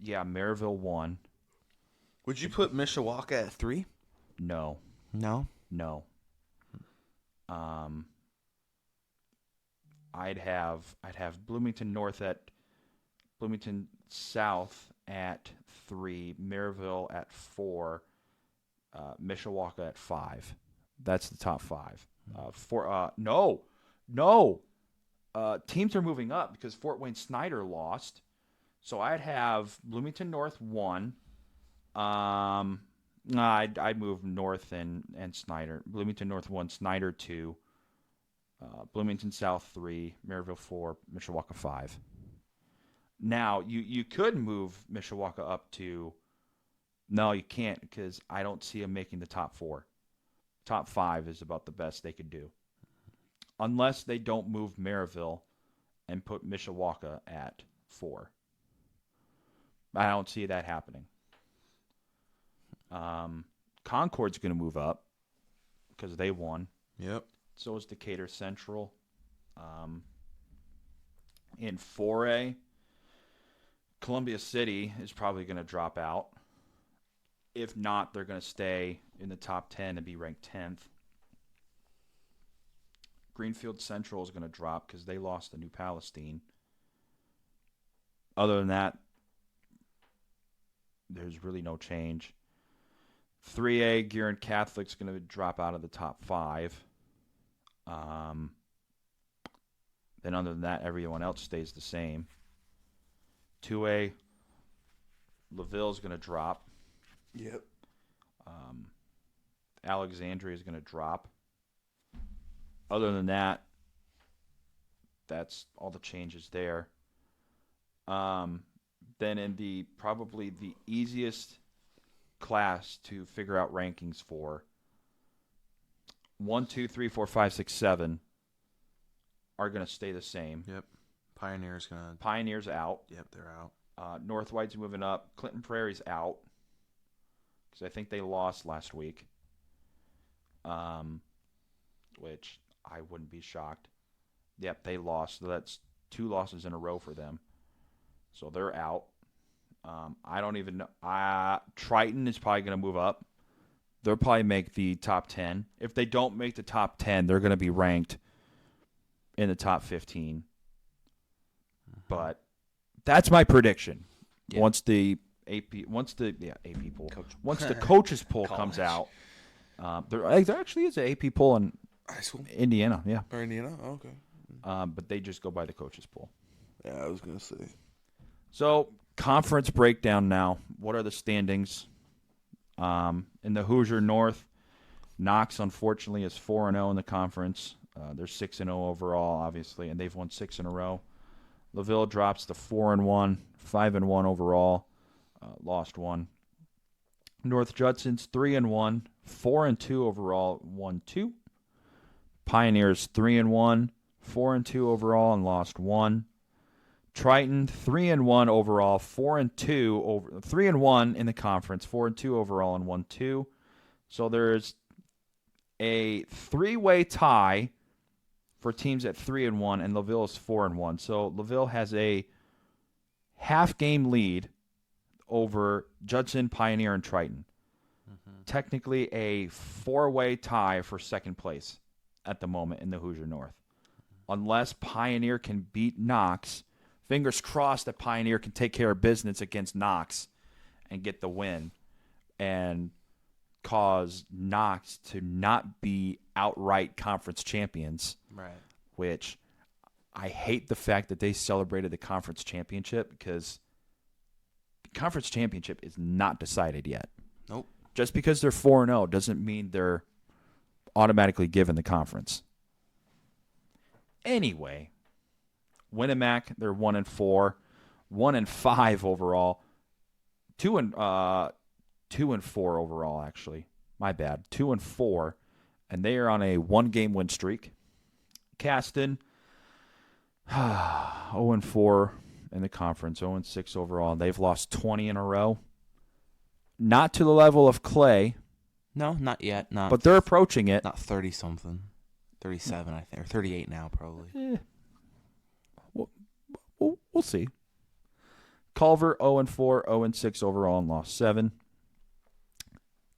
Yeah, Maryville won. Would you put Mishawaka at 3? No. No? No. I'd have Bloomington South at 3, Maryville at 4, Mishawaka at 5. That's the top 5. Teams are moving up because Fort Wayne Snyder lost. So I'd have Bloomington North 1. I'd move North and Snyder. Bloomington North 1, Snyder 2. Bloomington South 3, Maryville 4, Mishawaka 5. Now, you could move Mishawaka up to... No, you can't, because I don't see them making the top 4. Top 5 is about the best they could do. Unless they don't move Maryville and put Mishawaka at 4. I don't see that happening. Concord's going to move up because they won. Yep. So is Decatur Central. In 4A, Columbia City is probably going to drop out. If not, they're going to stay in the top 10 and be ranked 10th. Greenfield Central is going to drop because they lost to New Palestine. Other than that, there's really no change. 3A, Gearin Catholic's going to drop out of the top 5. Then other than that, everyone else stays the same. 2A, LaVille's going to drop. Yep. Alexandria is going to drop. Other than that, that's all the changes there. Then in probably the easiest class to figure out rankings for, 1, 2, 3, 4, 5, 6, 7 are going to stay the same. Yep. Pioneer's out. Yep, they're out. North White's moving up. Clinton Prairie's out because I think they lost last week, which I wouldn't be shocked. Yep, they lost. So that's 2 losses in a row for them. So they're out. I don't even know. Triton is probably going to move up. They'll probably make the top 10. If they don't make the top 10, they're going to be ranked in the top 15. But that's my prediction. Yeah. Once the AP poll, once the coaches poll comes out, there actually is an AP poll in high school, Indiana. Yeah, or Indiana. Oh, okay. But they just go by the coaches poll. Yeah, I was gonna say. So conference breakdown now. What are the standings? In the Hoosier North, Knox unfortunately is 4-0 in the conference. They're 6-0 overall, obviously, and they've won 6 in a row. LaVille drops to 4-1, 5-1 overall, lost 1. North Judson's 3-1, 4-2 overall, won 2. Pioneers 3-1, 4-2 overall, and lost 1. Triton 3-1 overall, 4-2 over 3-1 in the conference, 4-2 overall, and 1-2. So there's a 3-way tie for teams at 3-1, and LaVille is 4-1. So LaVille has a half-game lead over Judson, Pioneer, and Triton. Technically a 4-way tie for second place at the moment in the Hoosier North. Unless Pioneer can beat Knox, fingers crossed that Pioneer can take care of business against Knox and get the win and cause Knox to not be outright conference champions. Right. Which I hate the fact that they celebrated the conference championship because the conference championship is not decided yet. Nope. Just because they're 4-0 doesn't mean they're automatically given the conference. Anyway, Winnemac, they're 1-4, 1-5 overall, 2-4 overall actually. My bad, 2-4, and they are on a 1-game win streak. Caston, 0-4 in the conference, 0-6 overall. They've lost 20 in a row. Not to the level of Clay. No, not yet. Not. But they're approaching it. Not 30-something. 37, I think. Or 38 now, probably. We'll see. Culver, 0-4, 0-6 overall, and lost 7.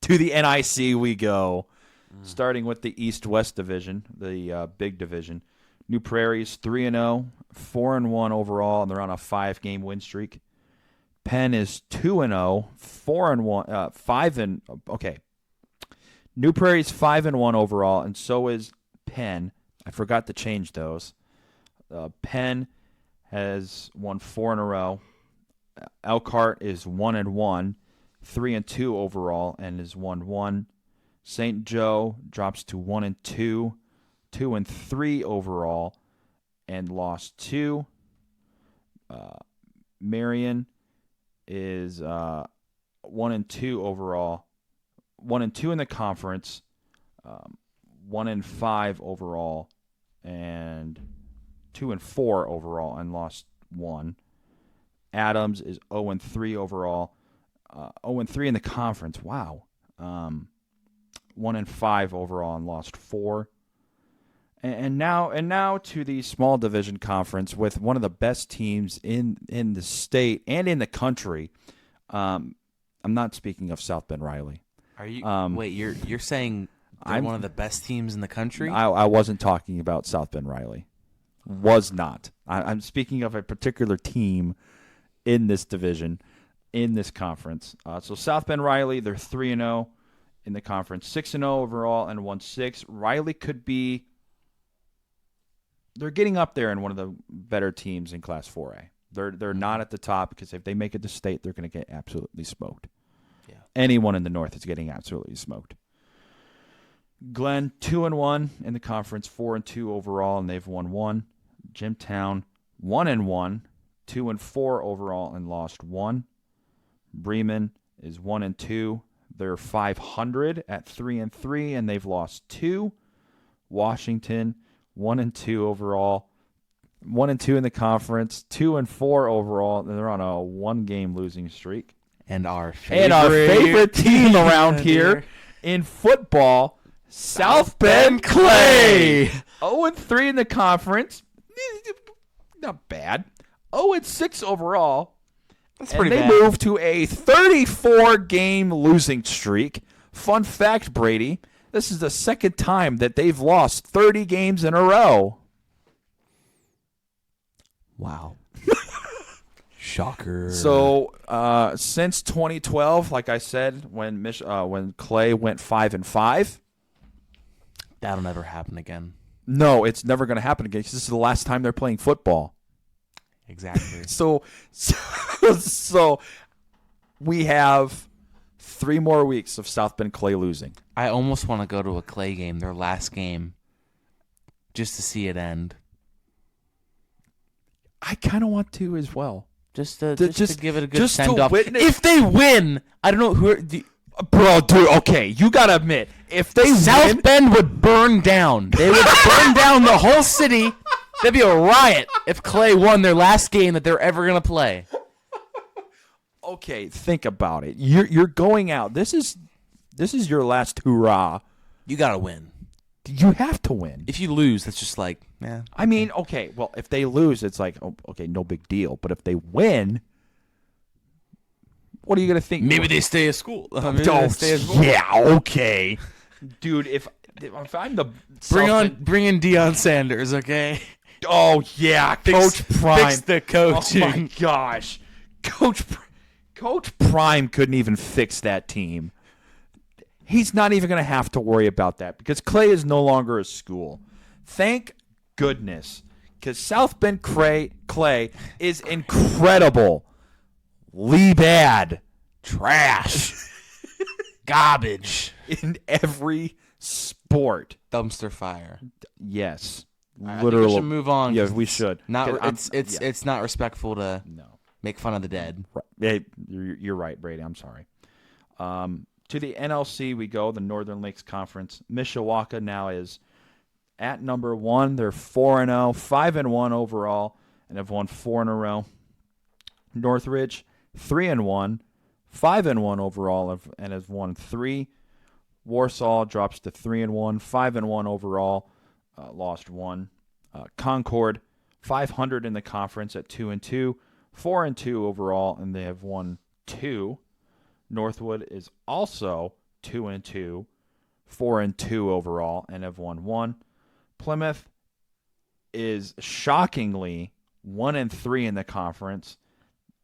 To the NIC we go. Starting with the East-West division, the big division. New Prairie's 3-0, 4-1 overall, and they're on a 5-game win streak. Penn is 2-0, 4-1, okay. New Prairie's 5-1 overall, and so is Penn. I forgot to change those. Penn has won 4 in a row. Elkhart is 1-1, 3-2 overall, and is 1-1. St. Joe drops to 1-2, 2-3 overall, and lost 2. Marion is 1-2 overall, 1-2 in the conference, 1-5 overall, and 2-4 overall, and lost 1. Adams is 0-3 overall, 0-3 in the conference. Wow. 1-5 overall, and lost 4. And now to the small division conference with one of the best teams in the state and in the country. I'm not speaking of South Bend Riley. Are you? Wait, you're saying they're one of the best teams in the country? I wasn't talking about South Bend Riley. Was not. I'm speaking of a particular team in this division, in this conference. So South Bend Riley, they're 3-0 in the conference, 6-0 overall, and 1-6. Riley could be. They're getting up there in one of the better teams in Class 4A. They're not at the top because if they make it to state, they're going to get absolutely smoked. Yeah. Anyone in the North is getting absolutely smoked. Glenn, 2-1 in the conference, 4-2 overall, and they've won 1. Jimtown, 1-1, 2-4 overall, and lost 1. Bremen is 1-2. They're 500 at 3-3, and they've lost 2. Washington, 1-2 overall, 1-2 in the conference, 2-4 overall, and they're on a 1-game losing streak. And our favorite team around here in football, South Bend Clay. 0-3 in the conference, not bad. 0-6 overall. That's pretty bad. And they move to a 34-game losing streak. Fun fact, Brady. This is the second time that they've lost 30 games in a row. Wow. Shocker. So, since 2012, like I said, when Clay went 5-5, that'll never happen again. No, it's never going to happen again because this is the last time they're playing football. Exactly. So we have 3 more weeks of South Bend Clay losing. I almost want to go to a Clay game, their last game, just to see it end. I kind of want to as well. Just to give it a good send off. Witness. If they win, I don't know who. Bro, dude, okay, you gotta admit, if they South win, Bend would burn down. They would burn down the whole city That'd be a riot if Clay won their last game that they're ever gonna play. Okay, think about it. You're going out. This is your last hurrah. You gotta win. You have to win. If you lose, that's just like, I mean, okay. Well, if they lose, it's like, oh, okay, no big deal. But if they win, what are you gonna think? maybe they stay at school. Yeah, okay, dude. If I'm the Bring in Deion Sanders, okay? Oh yeah, Coach Prime. Fix the coaching. Oh my gosh, Coach Prime couldn't even fix that team. He's not even going to have to worry about that because Clay is no longer a school. Thank goodness, because South Bend Clay is incredible. Bad. Trash. Garbage. In every sport. Dumpster fire. Yes. I Literally. think we should move on. Yeah, we should. It's not respectful to make fun of the dead. Right. You're right, Brady. I'm sorry. To the NLC we go, the Northern Lakes Conference. Mishawaka now is at number 1. They're 4-0, 5-1 overall, and have won 4 in a row. Northridge, 3-1, 5-1 overall, and has won 3. Warsaw drops to 3-1, 5-1 overall, lost 1. Concord, 500 in the conference at 2-2, 4-2 overall, and they have won 2. Northwood is also 2-2, 4-2 overall, and have won 1. Plymouth is shockingly 1-3 in the conference.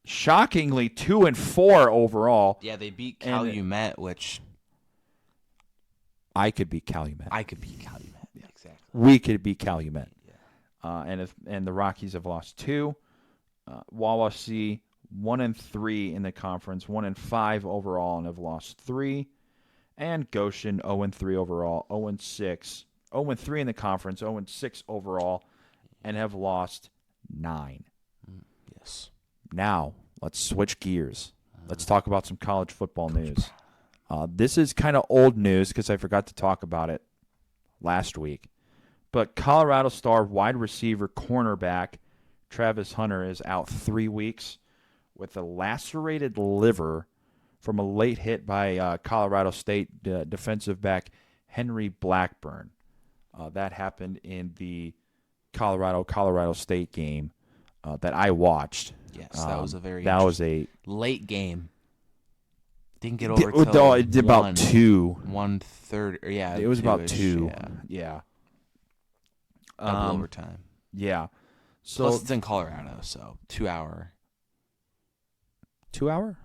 Shockingly 2-4 overall. Yeah, they beat Calumet, which I could beat Calumet. Yeah, exactly. We could beat Calumet. Yeah. And the Rockies have lost 2. Wawasee 1-3 in the conference, 1-5 overall, and have lost 3. And Goshen 0-3 overall, 0-6, 0-3 in the conference, 0-6 overall, and have lost 9. Yes. Now let's switch gears. Let's talk about some college football news. This is kind of old news because I forgot to talk about it last week. But Colorado star wide receiver cornerback Travis Hunter is out 3 weeks with a lacerated liver from a late hit by Colorado State defensive back Henry Blackburn. That happened in the Colorado State game that I watched. Yes, that was a late game. Didn't get over till about 2. 1:30. Yeah, it was about 2. Yeah. Double overtime. Yeah. So plus it's in Colorado, so 2 hour. 2 hour?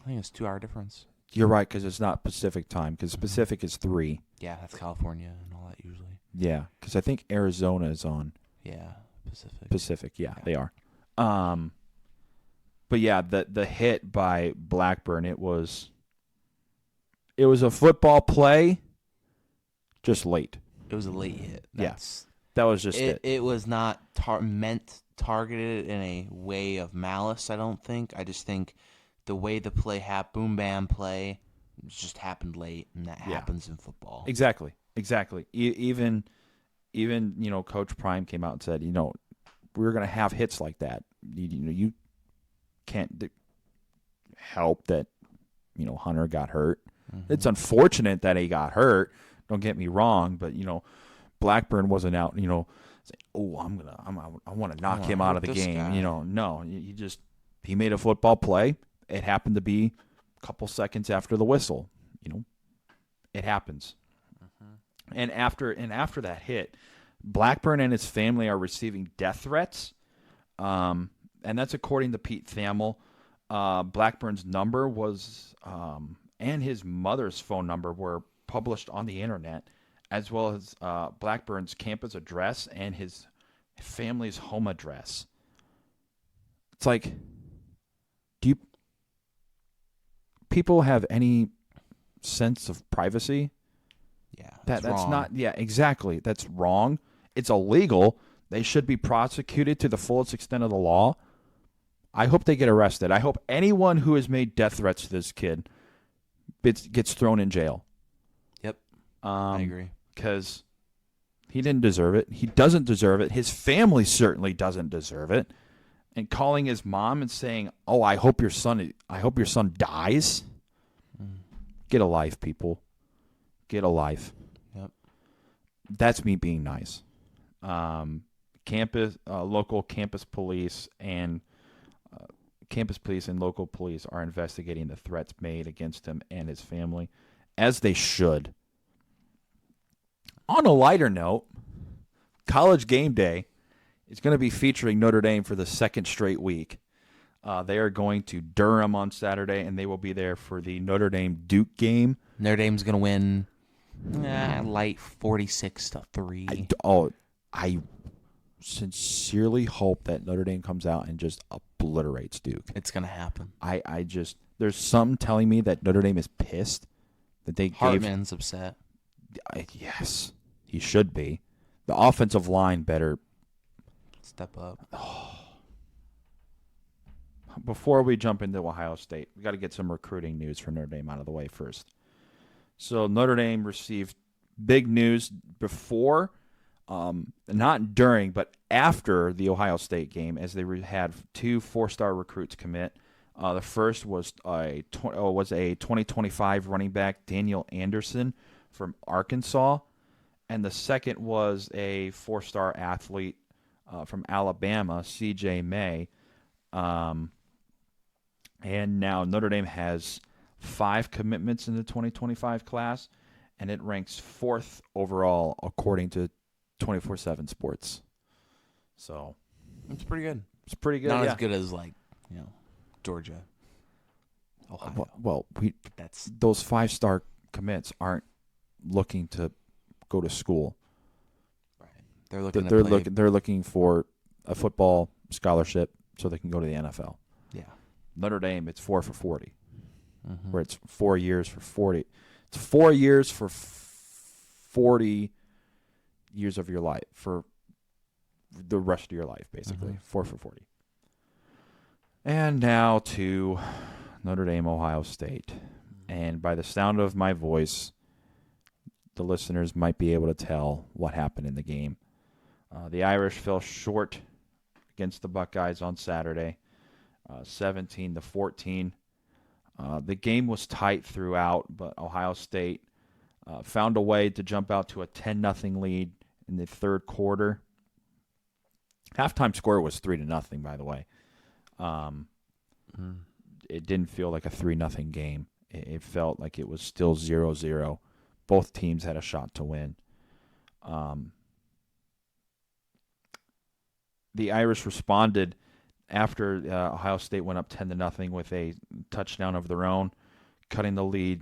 I think it's 2 hour difference. You're right, because it's not Pacific time, because Pacific is 3. Yeah, that's California and all that usually. Yeah, because I think Arizona is on. Yeah, Pacific, yeah, they are. But yeah, the hit by Blackburn, it was a football play, just late. It was a late hit. That was just it. It was not targeted in a way of malice, I don't think. I just think the way the play boom bam play just happened late, and that happens in football. Exactly. Even Coach Prime came out and said, we're going to have hits like that. You can't help that, Hunter got hurt. Mm-hmm. It's unfortunate that he got hurt. Don't get me wrong, but Blackburn wasn't out. Saying, "Oh, I want to knock him out of the game." Guy. No, he made a football play. It happened to be a couple seconds after the whistle. It happens. Mm-hmm. And after that hit, Blackburn and his family are receiving death threats. And that's according to Pete Thamel. Blackburn's number was, and his mother's phone number were published on the internet, as well as Blackburn's campus address and his family's home address. It's like, do people have any sense of privacy? Yeah, that's wrong. not. Yeah, exactly. That's wrong. It's illegal. They should be prosecuted to the fullest extent of the law. I hope they get arrested. I hope anyone who has made death threats to this kid gets thrown in jail. Yep, I agree. Because He didn't deserve it. He doesn't deserve it. His family certainly doesn't deserve it. And calling his mom and saying, "Oh, I hope your son dies." Get a life, people. Get a life. Yep. That's me being nice. Local campus police and local police are investigating the threats made against him and his family, as they should. On a lighter note, College Game Day is going to be featuring Notre Dame for the second straight week. They are going to Durham on Saturday, and they will be there for the Notre Dame-Duke game. Notre Dame's going to win light 46-3. I sincerely hope that Notre Dame comes out and just obliterates Duke. It's going to happen. There's something telling me that Notre Dame is pissed that they Hartman's upset. Yes, he should be. The offensive line better step up. Before we jump into Ohio State, we got to get some recruiting news for Notre Dame out of the way first. So Notre Dame received big news before, not during, but after the Ohio State game, as they had 2 4-star recruits commit. The first was a 2025 running back, Daniel Anderson from Arkansas, and the second was a 4-star athlete from Alabama, C.J. May. And now Notre Dame has 5 commitments in the 2025 class, and it ranks 4th overall according to 24/7 Sports. So it's pretty good. It's pretty good. Not as good as Georgia, Ohio. Well, those 5-star commits aren't looking to go to school. Right. They're looking for a football scholarship so they can go to the NFL. Yeah. Notre Dame, it's 4 for 40, where it's 4 years for 40. It's 4 years for 40 years of your life, for the rest of your life, basically. 4 for 40. And now to Notre Dame, Ohio State. And by the sound of my voice, the listeners might be able to tell what happened in the game. The Irish fell short against the Buckeyes on Saturday, 17-14. The game was tight throughout, but Ohio State found a way to jump out to a 10-0 lead in the third quarter. Halftime score was 3-0, by the way. It didn't feel like a 3-0 game. It felt like it was still 0-0. Both teams had a shot to win. The Irish responded after Ohio State went up 10-0 with a touchdown of their own, cutting the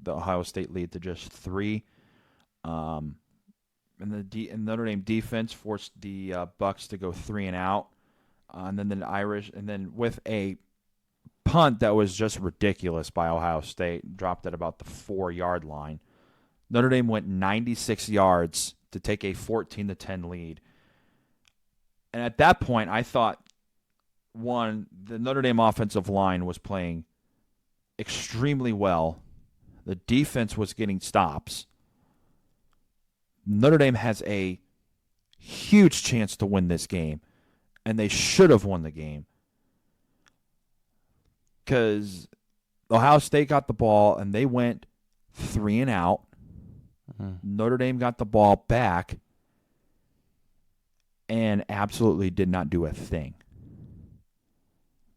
Ohio State lead to just 3. And Notre Dame defense forced the Bucks to go 3 and out. And then the Irish, and then with a punt that was just ridiculous by Ohio State, dropped at about the 4-yard line. Notre Dame went 96 yards to take a 14-10 lead. And at that point, I thought, the Notre Dame offensive line was playing extremely well. The defense was getting stops. Notre Dame has a huge chance to win this game, and they should have won the game. Because Ohio State got the ball, and they went 3 and out. Notre Dame got the ball back and absolutely did not do a thing.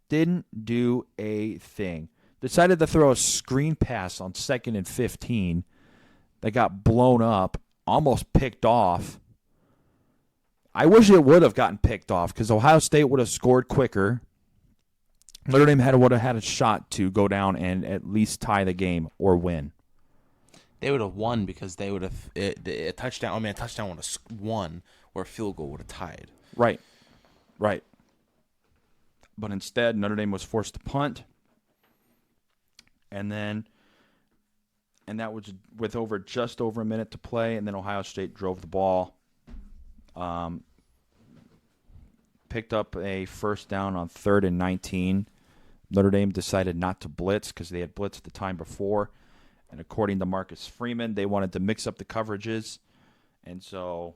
Didn't do a thing. Decided to throw a screen pass on 2nd and 15 that got blown up, almost picked off. I wish it would have gotten picked off because Ohio State would have scored quicker. Notre Dame would have had a shot to go down and at least tie the game or win. They would have won because they would have a touchdown. A touchdown would have won, or a field goal would have tied. Right. But instead, Notre Dame was forced to punt, and that was with just over a minute to play, and then Ohio State drove the ball, picked up a first down on 3rd and 19. Notre Dame decided not to blitz because they had blitzed the time before. And according to Marcus Freeman, they wanted to mix up the coverages. And so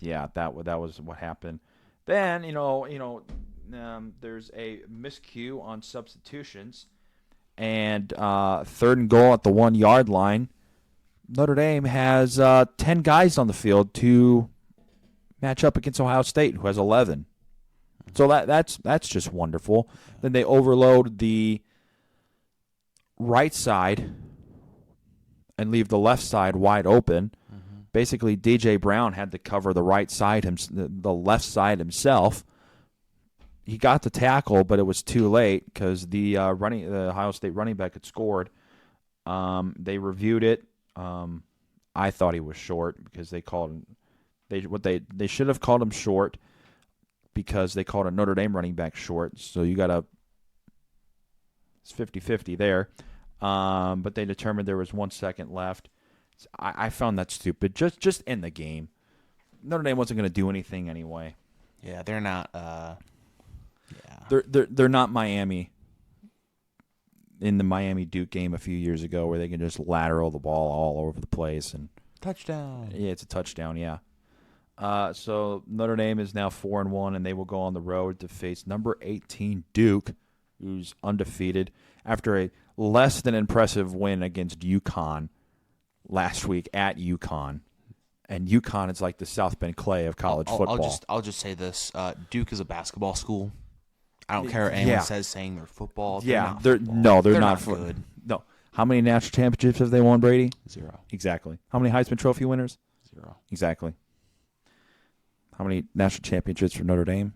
Yeah, that was what happened. Then there's a miscue on substitutions, and 3rd and goal at the 1-yard line. Notre Dame has 10 guys on the field to match up against Ohio State, who has 11. So that's just wonderful. Then they overload the right side and leave the left side wide open. Basically, DJ Brown had to cover the right side, the left side himself. He got the tackle, but it was too late because the Ohio State running back had scored. They reviewed it. I thought he was short because they called him. They should have called him short because they called a Notre Dame running back short. So it's 50-50 there. But they determined there was 1 second left. I found that stupid. Just end the game. Notre Dame wasn't going to do anything anyway. Yeah, they're not. They're not Miami in the Miami Duke game a few years ago where they can just lateral the ball all over the place and touchdown. Yeah, it's a touchdown. Yeah. So Notre Dame is now 4-1, and they will go on the road to face number 18 Duke, who's undefeated after a less than impressive win against UConn last week at UConn. And UConn is like the South Bend Clay of college football. I'll just say this: Duke is a basketball school. I don't care what anyone says saying they're football. They're not good. No. How many national championships have they won, Brady? 0. Exactly. How many Heisman Trophy winners? 0. Exactly. How many national championships for Notre Dame?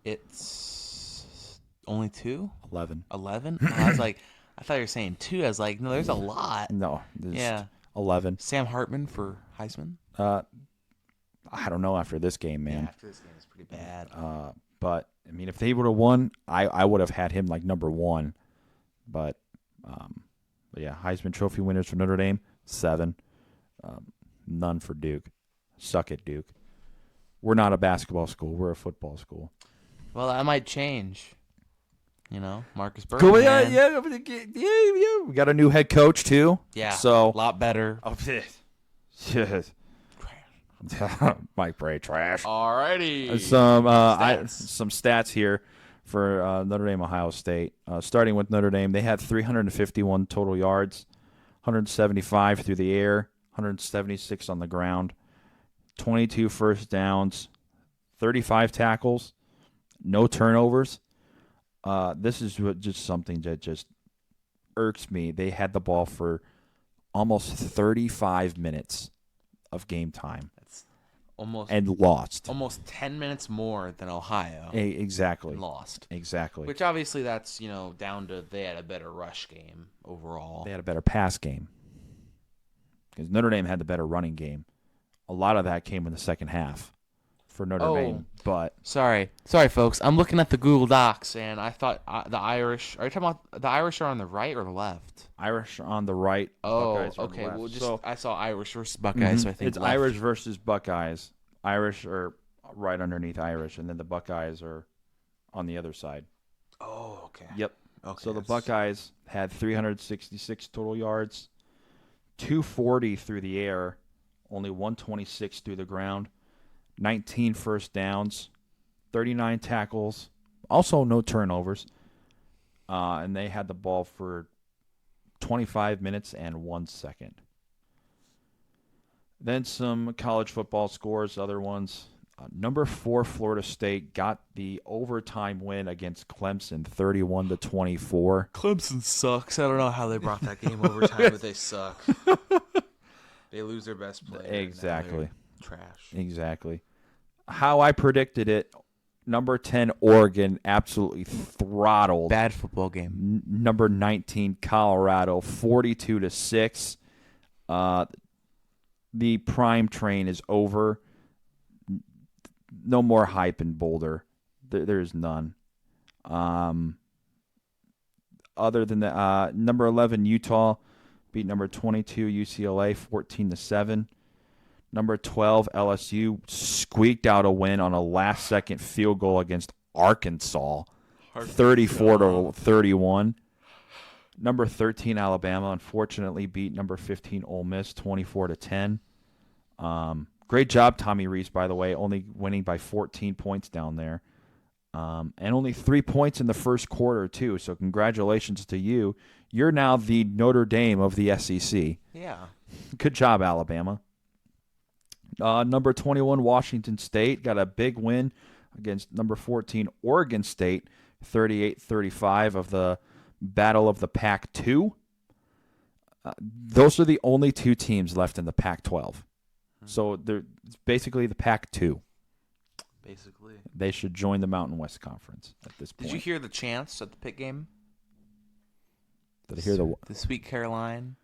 It's only 2. 11. 11. I was like, I thought you were saying 2. I was like, no, there's a lot. No. 11. Sam Hartman for Heisman. I don't know after this game, man. Yeah, after this game, it's pretty bad. But I mean, if they would have won, I would have had him like number 1. But yeah, Heisman Trophy winners for Notre Dame, 7. None for Duke. Suck it, Duke. We're not a basketball school. We're a football school. Well, that might change. Marcus Burke. Cool. Yeah. We got a new head coach too. Yeah. So a lot better. Oh, yes. Mike Bray trash. Alrighty. Some stats here for Notre Dame, Ohio State. Starting with Notre Dame, they had 351 total yards, 175 through the air, 176 on the ground, 22 first downs, 35 tackles, no turnovers. This is just something that just irks me. They had the ball for almost 35 minutes of game time. And lost. Almost 10 minutes more than Ohio. Exactly. Lost. Exactly. Which obviously that's, down to they had a better rush game overall. They had a better pass game. Because Notre Dame had the better running game. A lot of that came in the second half for Notre Dame. But sorry, folks. I'm looking at the Google Docs, and I thought the Irish. Are you talking about the Irish are on the right or the left? Irish are on the right. Oh, Buckeyes are okay. on the left. Well, I saw Irish versus Buckeyes, so I think it's left. Irish versus Buckeyes. Irish are right underneath Irish, and then the Buckeyes are on the other side. Oh, okay. Yep. Okay. So the Buckeyes had 366 total yards, 240 through the air, only 126 through the ground, 19 first downs, 39 tackles, also no turnovers, and they had the ball for 25 minutes and 1 second. Then some college football scores, other ones. Number 4 Florida State got the overtime win against Clemson, 31-24. Clemson sucks. I don't know how they brought that game overtime, but they suck. They lose their best player. Exactly. Trash. Exactly. How I predicted it, number 10 Oregon absolutely throttled. Bad football game. Number 19 Colorado, 42-6. The prime train is over. No more hype in Boulder. There is none. Other than that, number 11 Utah beat number 22 UCLA 14-7. Number 12 LSU squeaked out a win on a last-second field goal against Arkansas, 34-31. Number 13 Alabama unfortunately beat number 15 Ole Miss 24-10. Great job, Tommy Reese, by the way, only winning by 14 points down there. And only 3 points in the first quarter, too. So congratulations to you. You're now the Notre Dame of the SEC. Yeah. Good job, Alabama. Number 21, Washington State, got a big win against number 14, Oregon State, 38-35 of the Battle of the Pac-2. Those are the only 2 teams left in the Pac-12. So they're basically the Pac-2. Basically. They should join the Mountain West Conference at this point. Did you hear the chants at the Pitt game? Did I hear the Sweet Caroline?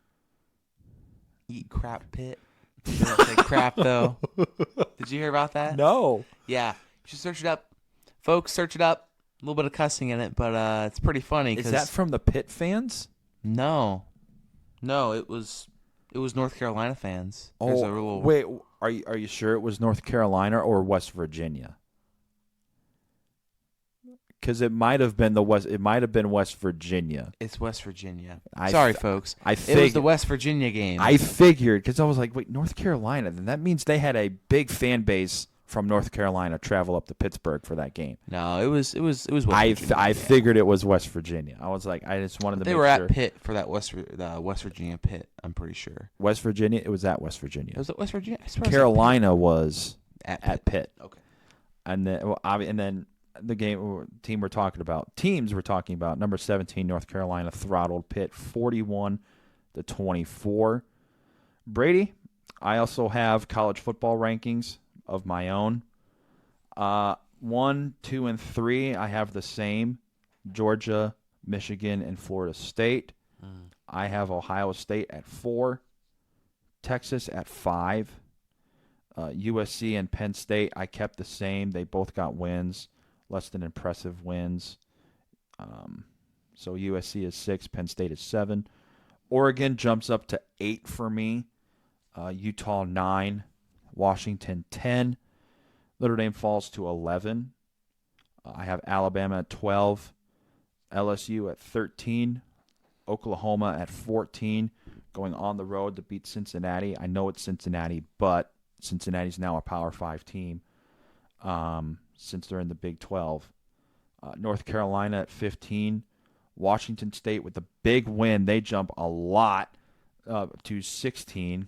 Eat crap, Pitt. They don't say crap, though. Did you hear about that? No. Yeah. You should search it up. Folks, search it up. A little bit of cussing in it, but it's pretty funny. Is that from the Pitt fans? No. No, it was North Carolina fans. Wait. Are you sure it was North Carolina or West Virginia? Because it might have been West Virginia. It's West Virginia. Sorry, folks. It was the West Virginia game. I figured because I was like, wait, North Carolina. Then that means they had a big fan base from North Carolina travel up to Pittsburgh for that game. No, it was West Virginia. I figured it was West Virginia. I was like, I just wanted to. They make were sure. at Pitt for that West Virginia Pit. I'm pretty sure. West Virginia. It was at West Virginia. It was at West Virginia. Carolina was at Pitt. Okay. And then the teams we're talking about. Number 17, North Carolina throttled Pitt 41-24. Brady, I also have college football rankings of my own. 1, 2, and 3, I have the same: Georgia, Michigan, and Florida State. I have Ohio State at 4, Texas at 5, USC and Penn State. I kept the same. They both got wins, less than impressive wins. So USC is 6, Penn State is 7. Oregon jumps up to 8 for me. Utah 9, Washington 10. Notre Dame falls to 11. I have Alabama at 12, LSU at 13, Oklahoma at 14, going on the road to beat Cincinnati. I know it's Cincinnati, but Cincinnati's now a Power 5 team since they're in the Big 12. North Carolina at 15. Washington State with the big win. They jump a lot to 16.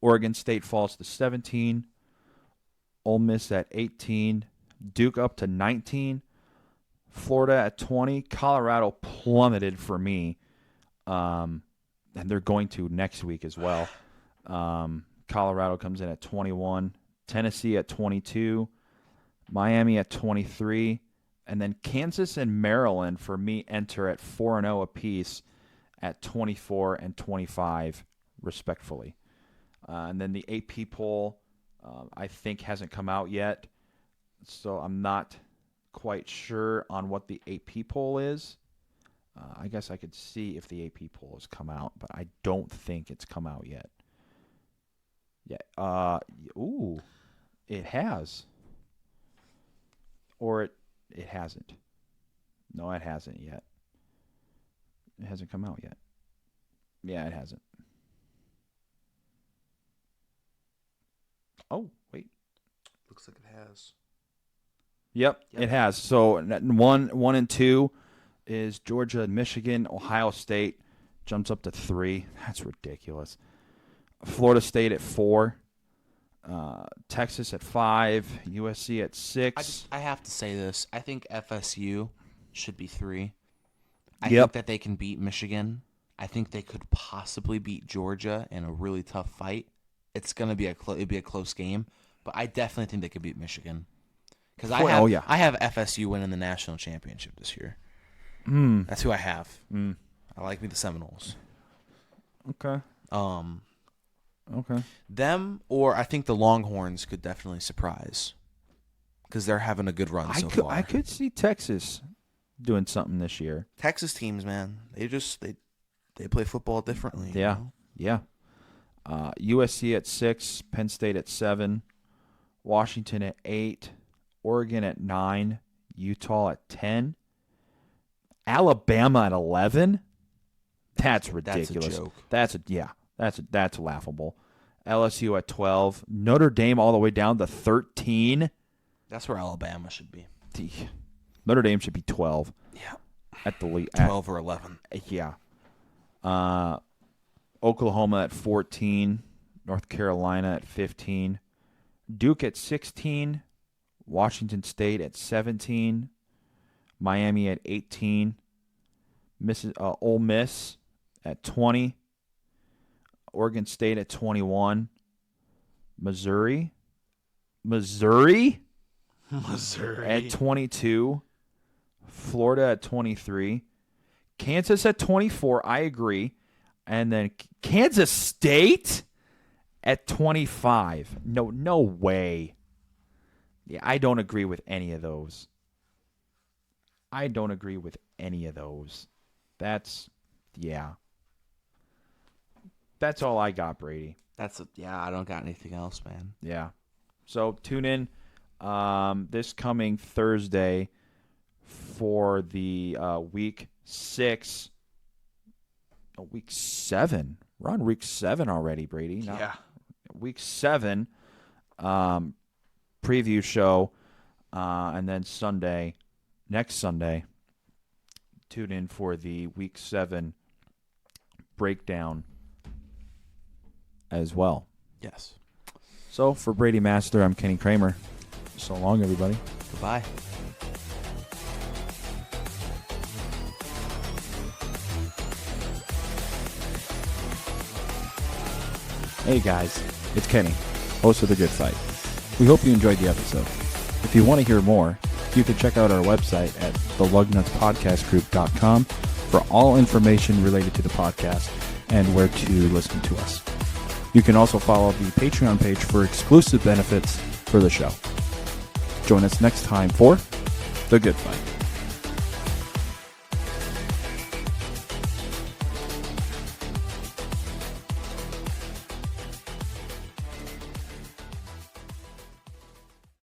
Oregon State falls to 17. Ole Miss at 18. Duke up to 19. Florida at 20. Colorado plummeted for me. And they're going to next week as well. Colorado comes in at 21. Tennessee at 22. Miami at 23. And then Kansas and Maryland, for me, enter at 4-0 apiece at 24 and 25, respectfully. And then the AP poll, I think, hasn't come out yet. So I'm not quite sure on what the AP poll is. I guess I could see if the AP poll has come out, but I don't think it's come out yet. Yeah. It has. Or it hasn't. No, it hasn't yet. It hasn't come out yet. Yeah, it hasn't. Oh, wait. Looks like it has. Yep, it has. So 1 and 2 is Georgia and Michigan. Ohio State jumps up to 3. That's ridiculous. Florida State at 4. Texas at 5. USC at 6. I have to say this. I think FSU should be 3. I Yep. think that they can beat Michigan. I think they could possibly beat Georgia in a really tough fight. It's gonna be it'd be a close game, but I definitely think they could beat Michigan because I have FSU winning the national championship this year. That's who I have. I like me the Seminoles. Okay. Okay. Them or I think the Longhorns could definitely surprise because they're having a good run so far. I could see Texas doing something this year. Texas teams, man, they play football differently. Yeah. You know? Yeah. USC at 6, Penn State at 7, Washington at 8, Oregon at 9, Utah at 10, Alabama at 11. That's ridiculous. That's a joke. That's laughable. LSU at 12. Notre Dame all the way down to 13. That's where Alabama should be. Notre Dame should be 12. Yeah. At the league. 12 or 11. Yeah. Oklahoma at 14. North Carolina at 15. Duke at 16. Washington State at 17. Miami at 18. Ole Miss at 20. Oregon State at 21. Missouri at 22. Florida at 23. Kansas at 24. I agree. And then Kansas State at 25. No way. Yeah, I don't agree with any of those. That's all I got, Brady. I don't got anything else, man. Yeah. So tune in this coming Thursday for the week 6. Week 7. We're on week 7 already, Brady. Yeah. Week 7 preview show. And then next Sunday, tune in for the week 7 breakdown as well. Yes. So for Brady Master, I'm Kenny Cramer. So long, everybody. Goodbye. Hey guys, it's Kenny, host of The Good Fight. We hope you enjoyed the episode. If you want to hear more, you can check out our website at thelugnutspodcastgroup.com for all information related to the podcast and where to listen to us. You can also follow the Patreon page for exclusive benefits for the show. Join us next time for The Good Fight.